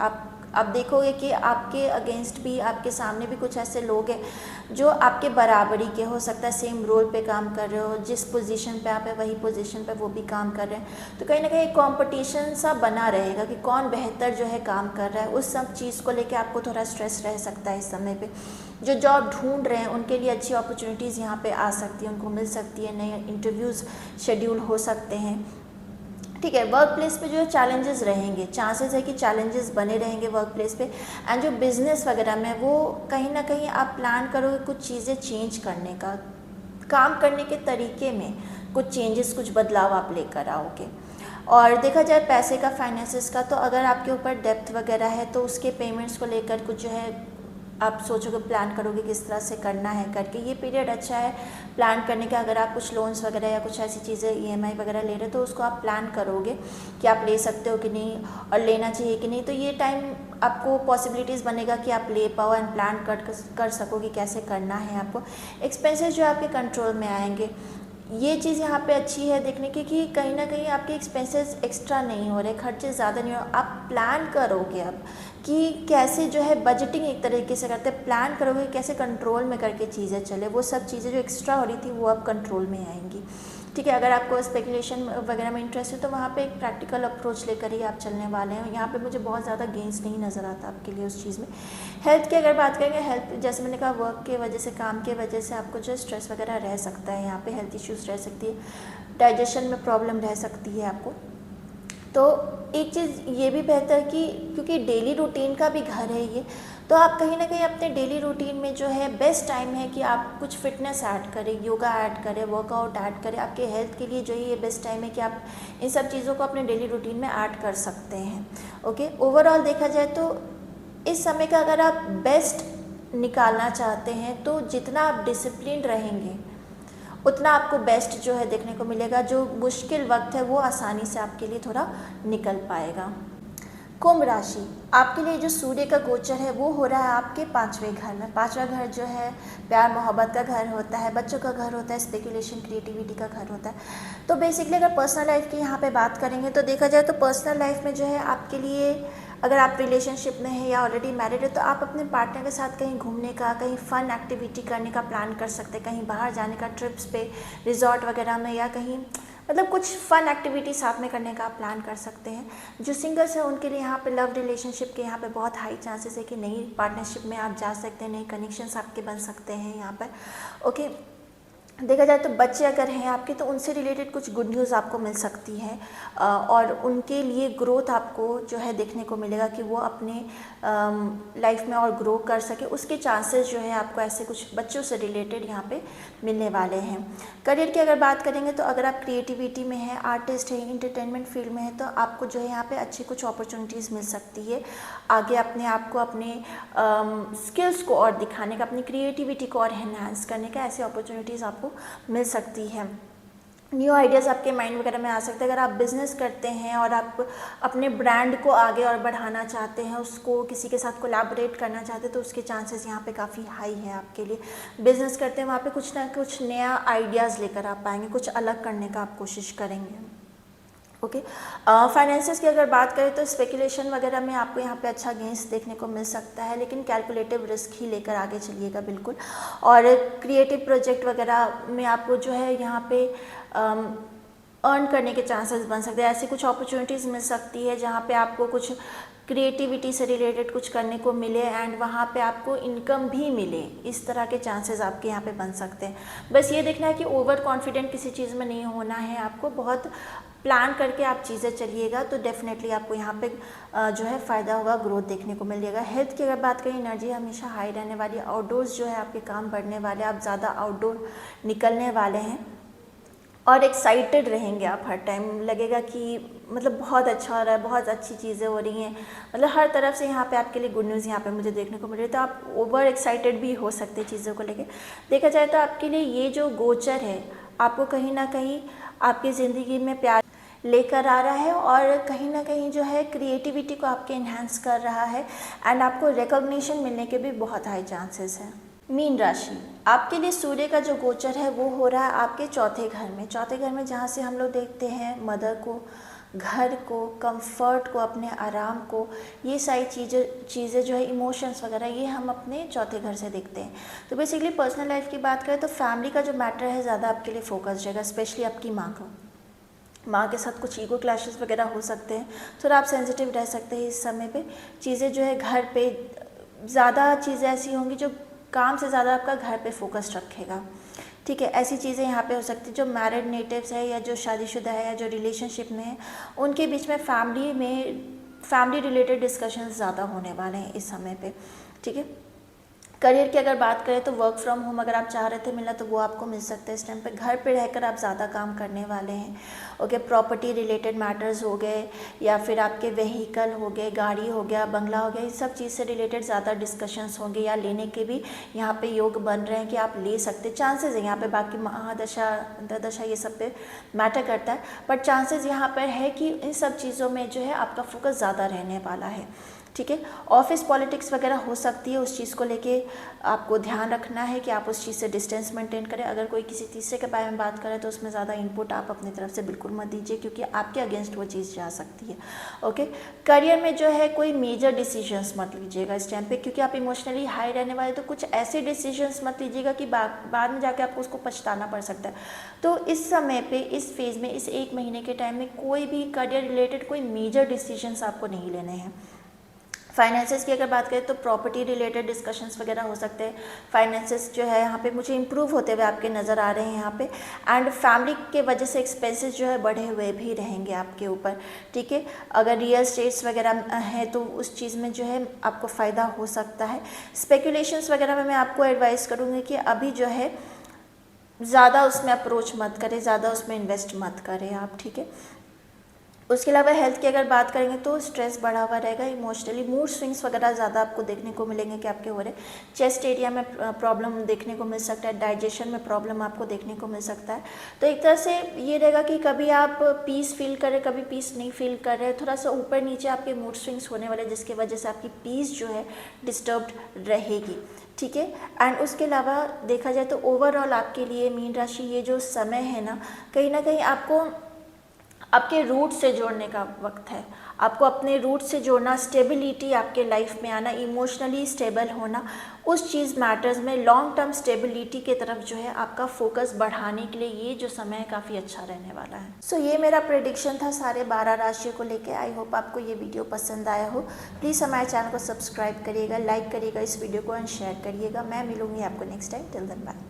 आप देखोगे कि आपके अगेंस्ट भी, आपके सामने भी कुछ ऐसे लोग हैं जो आपके बराबरी के, हो सकता है सेम रोल पे काम कर रहे हो, जिस पोजीशन पे आप है वही पोजीशन पे वो भी काम कर रहे हैं। तो कहीं ना कहीं कंपटीशन सा बना रहेगा कि कौन बेहतर जो है काम कर रहा है। उस सब चीज़ को लेके आपको थोड़ा स्ट्रेस रह सकता है इस समय पे। जो जॉब ढूंढ रहे हैं उनके लिए अच्छी अपॉर्चुनिटीज़ यहाँ पे आ सकती है, उनको मिल सकती है, नए इंटरव्यूज़ शेड्यूल हो सकते हैं, ठीक है। वर्क प्लेस पे जो है चैलेंजेस रहेंगे, चांसेस है कि चैलेंजेस बने रहेंगे वर्क प्लेस पे। एंड जो बिज़नेस वगैरह में वो कहीं ना कहीं आप प्लान करोगे कुछ चीज़ें चेंज करने का, काम करने के तरीके में कुछ चेंजेस, कुछ बदलाव आप लेकर आओगे। और देखा जाए पैसे का, फाइनेंसेस का, तो अगर आपके ऊपर डेप्थ वगैरह है तो उसके पेमेंट्स को लेकर कुछ जो है आप सोचोगे, प्लान करोगे किस तरह से करना है करके। ये पीरियड अच्छा है प्लान करने का। अगर आप कुछ लोन्स वगैरह या कुछ ऐसी चीज़ें EMI वगैरह ले रहे हो तो उसको आप प्लान करोगे कि आप ले सकते हो कि नहीं और लेना चाहिए कि नहीं। तो ये टाइम आपको पॉसिबिलिटीज़ बनेगा कि आप ले पाओ एंड प्लान कर सको कि कैसे करना है आपको। एक्सपेंसेस जो आपके कंट्रोल में आएंगे, ये चीज़ यहाँ पे अच्छी है देखने की कि कहीं ना कहीं आपके एक्सपेंसेस एक्स्ट्रा नहीं हो रहे, खर्चे ज़्यादा नहीं हो रहे। आप प्लान करोगे अब कि कैसे जो है बजटिंग एक तरीके से करते हैं, प्लान करोगे कैसे कंट्रोल में करके चीज़ें चले। वो सब चीज़ें जो एक्स्ट्रा हो रही थी वो अब कंट्रोल में आएंगी, ठीक है। अगर आपको स्पेकुलेशन वगैरह में इंटरेस्ट है तो वहाँ पे एक प्रैक्टिकल अप्रोच लेकर ही आप चलने वाले हैं। यहाँ पे मुझे बहुत ज़्यादा गेंस नहीं नज़र आता आपके लिए उस चीज़ में। हेल्थ की अगर बात करेंगे, हेल्थ जैसे मैंने कहा वर्क के वजह से, काम के वजह से आपको जो स्ट्रेस वगैरह रह सकता है, यहाँ पे हेल्थ इश्यूज़ रह सकती है, डाइजेशन में प्रॉब्लम रह सकती है आपको। तो एक चीज़ ये भी बेहतर कि क्योंकि डेली रूटीन का भी घर है ये, तो आप कहीं ना कहीं अपने डेली रूटीन में जो है बेस्ट टाइम है कि आप कुछ फिटनेस ऐड करें, योगा ऐड करें, वर्कआउट ऐड करें। आपके हेल्थ के लिए जो है ये बेस्ट टाइम है कि आप इन सब चीज़ों को अपने डेली रूटीन में ऐड कर सकते हैं, ओके। ओवरऑल देखा जाए तो इस समय का अगर आप बेस्ट निकालना चाहते हैं तो जितना आप डिसिप्लिन रहेंगे उतना आपको बेस्ट जो है देखने को मिलेगा। जो मुश्किल वक्त है वो आसानी से आपके लिए थोड़ा निकल पाएगा। कुंभ राशि, आपके लिए जो सूर्य का गोचर है वो हो रहा है आपके 5वें घर में। 5वां घर जो है प्यार मोहब्बत का घर होता है, बच्चों का घर होता है, स्पेकुलेशन क्रिएटिविटी का घर होता है। तो बेसिकली अगर पर्सनल लाइफ की यहाँ पे बात करेंगे तो देखा जाए तो पर्सनल लाइफ में जो है आपके लिए अगर आप रिलेशनशिप में हैं या ऑलरेडी मैरिड है तो आप अपने पार्टनर के साथ कहीं घूमने का, कहीं फ़न एक्टिविटी करने का प्लान कर सकते हैं, कहीं बाहर जाने का, ट्रिप्स पे, रिजॉर्ट वगैरह में, या कहीं मतलब कुछ फ़न एक्टिविटी साथ में करने का आप प्लान कर सकते हैं। जो सिंगल्स हैं उनके लिए यहाँ पे लव रिलेशनशिप के यहाँ पे बहुत हाई चांसेस है कि नई पार्टनरशिप में आप जा सकते हैं, नए कनेक्शंस आपके बन सकते हैं यहाँ पर। ओके, देखा जाए तो बच्चे अगर हैं आपके तो उनसे रिलेटेड कुछ गुड न्यूज़ आपको मिल सकती है, और उनके लिए ग्रोथ आपको जो है देखने को मिलेगा कि वो अपने लाइफ में और ग्रो कर सके, उसके चांसेस जो है आपको ऐसे कुछ बच्चों से रिलेटेड यहाँ पे मिलने वाले हैं। करियर की अगर बात करेंगे तो अगर आप क्रिएटिविटी में हैं, आर्टिस्ट हैं, इंटरटेनमेंट फील्ड में हैं तो आपको जो है यहाँ पे अच्छी कुछ अपॉर्चुनिटीज़ मिल सकती है आगे अपने आप को, अपने स्किल्स को और दिखाने का, अपनी क्रिएटिविटी को और एनहांस करने का, ऐसी अपॉर्चुनिटीज़ आपको मिल सकती है। न्यू आइडियाज़ आपके माइंड वगैरह में आ सकते हैं। अगर आप बिज़नेस करते हैं और आप अपने ब्रांड को आगे और बढ़ाना चाहते हैं, उसको किसी के साथ कोलैबोरेट करना चाहते हैं तो उसके चांसेस यहाँ पे काफ़ी हाई है आपके लिए। बिज़नेस करते हैं वहाँ पे कुछ ना कुछ नया आइडियाज़ लेकर आप पाएंगे, कुछ अलग करने का आप कोशिश करेंगे। ओके, फाइनेंसेस की अगर बात करें तो स्पेकुलेशन वगैरह में आपको यहाँ पे अच्छा गेंस देखने को मिल सकता है, लेकिन कैलकुलेटिव रिस्क ही लेकर आगे चलिएगा बिल्कुल। और क्रिएटिव प्रोजेक्ट वगैरह में आपको जो है यहाँ पे अर्न करने के चांसेस बन सकते हैं। ऐसी कुछ अपॉर्चुनिटीज़ मिल सकती है जहाँ पे आपको कुछ क्रिएटिविटी से रिलेटेड कुछ करने को मिले एंड वहाँ पे आपको इनकम भी मिले, इस तरह के चांसेस आपके यहाँ पे बन सकते हैं। बस ये देखना है कि ओवर कॉन्फिडेंट किसी चीज़ में नहीं होना है, आपको बहुत प्लान करके आप चीज़ें चलिएगा तो डेफिनेटली आपको यहाँ पे जो है फ़ायदा होगा, ग्रोथ देखने को मिलेगा। हेल्थ की अगर बात करें, एनर्जी हमेशा हाई रहने वाली, आउटडोर्स जो है आपके काम बढ़ने वाले, आप ज़्यादा आउटडोर निकलने वाले हैं और एक्साइटेड रहेंगे आप हर टाइम, लगेगा कि मतलब बहुत अच्छा हो रहा है, बहुत अच्छी चीज़ें हो रही हैं, मतलब हर तरफ से यहाँ पे आपके लिए गुड न्यूज़ यहाँ पे मुझे देखने को मिल रही है। तो आप ओवर एक्साइटेड भी हो सकते हैं चीज़ों को लेके। देखा जाए तो आपके लिए ये जो गोचर है आपको कहीं ना कहीं आपकी ज़िंदगी में प्यार लेकर आ रहा है और कहीं ना कहीं जो है क्रिएटिविटी को आपके इन्हांस कर रहा है एंड आपको रिकॉग्निशन मिलने के भी बहुत हाई चांसेस हैं। मीन राशि, आपके लिए सूर्य का जो गोचर है वो हो रहा है आपके चौथे घर में। चौथे घर में जहाँ से हम लोग देखते हैं मदर को, घर को, कंफर्ट को, अपने आराम को, ये सारी चीज़ें जो है इमोशंस वगैरह, ये हम अपने चौथे घर से देखते हैं। तो बेसिकली पर्सनल लाइफ की बात करें तो फैमिली का जो मैटर है ज़्यादा आपके लिए फोकस रहेगा, स्पेशली आपकी माँ के साथ कुछ ईगो क्लैशेस वगैरह हो सकते हैं, थोड़ा आप सेंसिटिव रह सकते हैं इस समय पे। चीज़ें जो है घर पे ज़्यादा चीज़ें ऐसी होंगी जो काम से ज़्यादा आपका घर पे फोकस रखेगा, ठीक है। ऐसी चीज़ें यहाँ पे हो सकती है। जो मैरिड नेटिव्स है या जो शादीशुदा है या जो रिलेशनशिप में है, उनके बीच में फैमिली रिलेटेड डिस्कशंस ज़्यादा होने वाले हैं इस समय पे, ठीक है। करियर की अगर बात करें तो वर्क फ्रॉम होम अगर आप चाह रहे थे मिलना तो वो आपको मिल सकता है इस टाइम पे। घर पे रहकर आप ज़्यादा काम करने वाले हैं, ओके। प्रॉपर्टी रिलेटेड मैटर्स हो गए या फिर आपके व्हीकल हो गए, गाड़ी हो गया, बंगला हो गया, इस सब चीज़ से रिलेटेड ज़्यादा डिस्कशंस होंगे या लेने के भी यहाँ पे योग बन रहे हैं कि आप ले सकते, चांसेस है यहाँ पे। बाकी महादशा अंतरदशा ये सब पे मैटर करता है, बट चांसेस यहाँ पर है कि इन सब चीज़ों में जो है आपका फोकस ज़्यादा रहने वाला है, ठीक है। ऑफिस पॉलिटिक्स वगैरह हो सकती है, उस चीज़ को लेके आपको ध्यान रखना है कि आप उस चीज़ से डिस्टेंस मेंटेन करें। अगर कोई किसी तीसरे के बारे में बात करे तो उसमें ज़्यादा इनपुट आप अपनी तरफ से बिल्कुल मत दीजिए, क्योंकि आपके अगेंस्ट वो चीज़ जा सकती है, ओके। करियर में जो है कोई मेजर डिसीजंस मत लीजिएगा इस टाइम पे, क्योंकि आप इमोशनली हाई रहने वाले, तो कुछ ऐसे डिसीजंस मत लीजिएगा कि बाद में जाके आपको उसको पछताना पड़ सकता है। तो इस समय पे, इस फेज़ में, इस 1 महीने के टाइम में कोई भी करियर रिलेटेड कोई मेजर डिसीजंस आपको नहीं लेने हैं। फाइनेंसेस की अगर बात करें तो प्रॉपर्टी रिलेटेड डिस्कशंस वगैरह हो सकते हैं। फाइनेंसेस जो है यहाँ पे मुझे इंप्रूव होते हुए आपके नज़र आ रहे हैं यहाँ पे, एंड फैमिली के वजह से एक्सपेंसेस जो है बढ़े हुए भी रहेंगे आपके ऊपर, ठीक है। अगर रियल स्टेट्स वगैरह है तो उस चीज़ में जो है आपको फ़ायदा हो सकता है। स्पेकुलेशंस वगैरह में मैं आपको एडवाइस करूँगी कि अभी जो है ज़्यादा उसमें अप्रोच मत करें, ज़्यादा उसमें इन्वेस्ट मत करें आप, ठीक है। उसके अलावा हेल्थ की अगर बात करेंगे तो स्ट्रेस बढ़ा हुआ रहेगा, इमोशनली मूड स्विंग्स वगैरह ज़्यादा आपको देखने को मिलेंगे कि आपके हो रहे। चेस्ट एरिया में प्रॉब्लम देखने को मिल सकता है, डाइजेशन में प्रॉब्लम आपको देखने को मिल सकता है। तो एक तरह से ये रहेगा कि कभी आप पीस फील कर रहे, कभी पीस नहीं फील कर रहे, थोड़ा सा ऊपर नीचे आपके मूड स्विंग्स होने वाले, जिसकी वजह से आपकी पीस जो है डिस्टर्ब्ड रहेगी, ठीक है। एंड उसके अलावा देखा जाए तो ओवरऑल आपके लिए मीन राशि ये जो समय है ना कहीं आपको आपके रूट से जोड़ने का वक्त है। आपको अपने रूट से जोड़ना, स्टेबिलिटी आपके लाइफ में आना, इमोशनली स्टेबल होना, उस चीज़ मैटर्स में लॉन्ग टर्म स्टेबिलिटी की तरफ जो है आपका फोकस बढ़ाने के लिए ये जो समय है काफ़ी अच्छा रहने वाला है। सो ये मेरा प्रेडिक्शन था सारे 12 राशियों को लेके। आई होप आपको ये वीडियो पसंद आया हो। प्लीज़ हमारे चैनल को सब्सक्राइब करिएगा, लाइक करिएगा इस वीडियो को एंड शेयर करिएगा। मैं मिलूंगी आपको next time. Till then bye.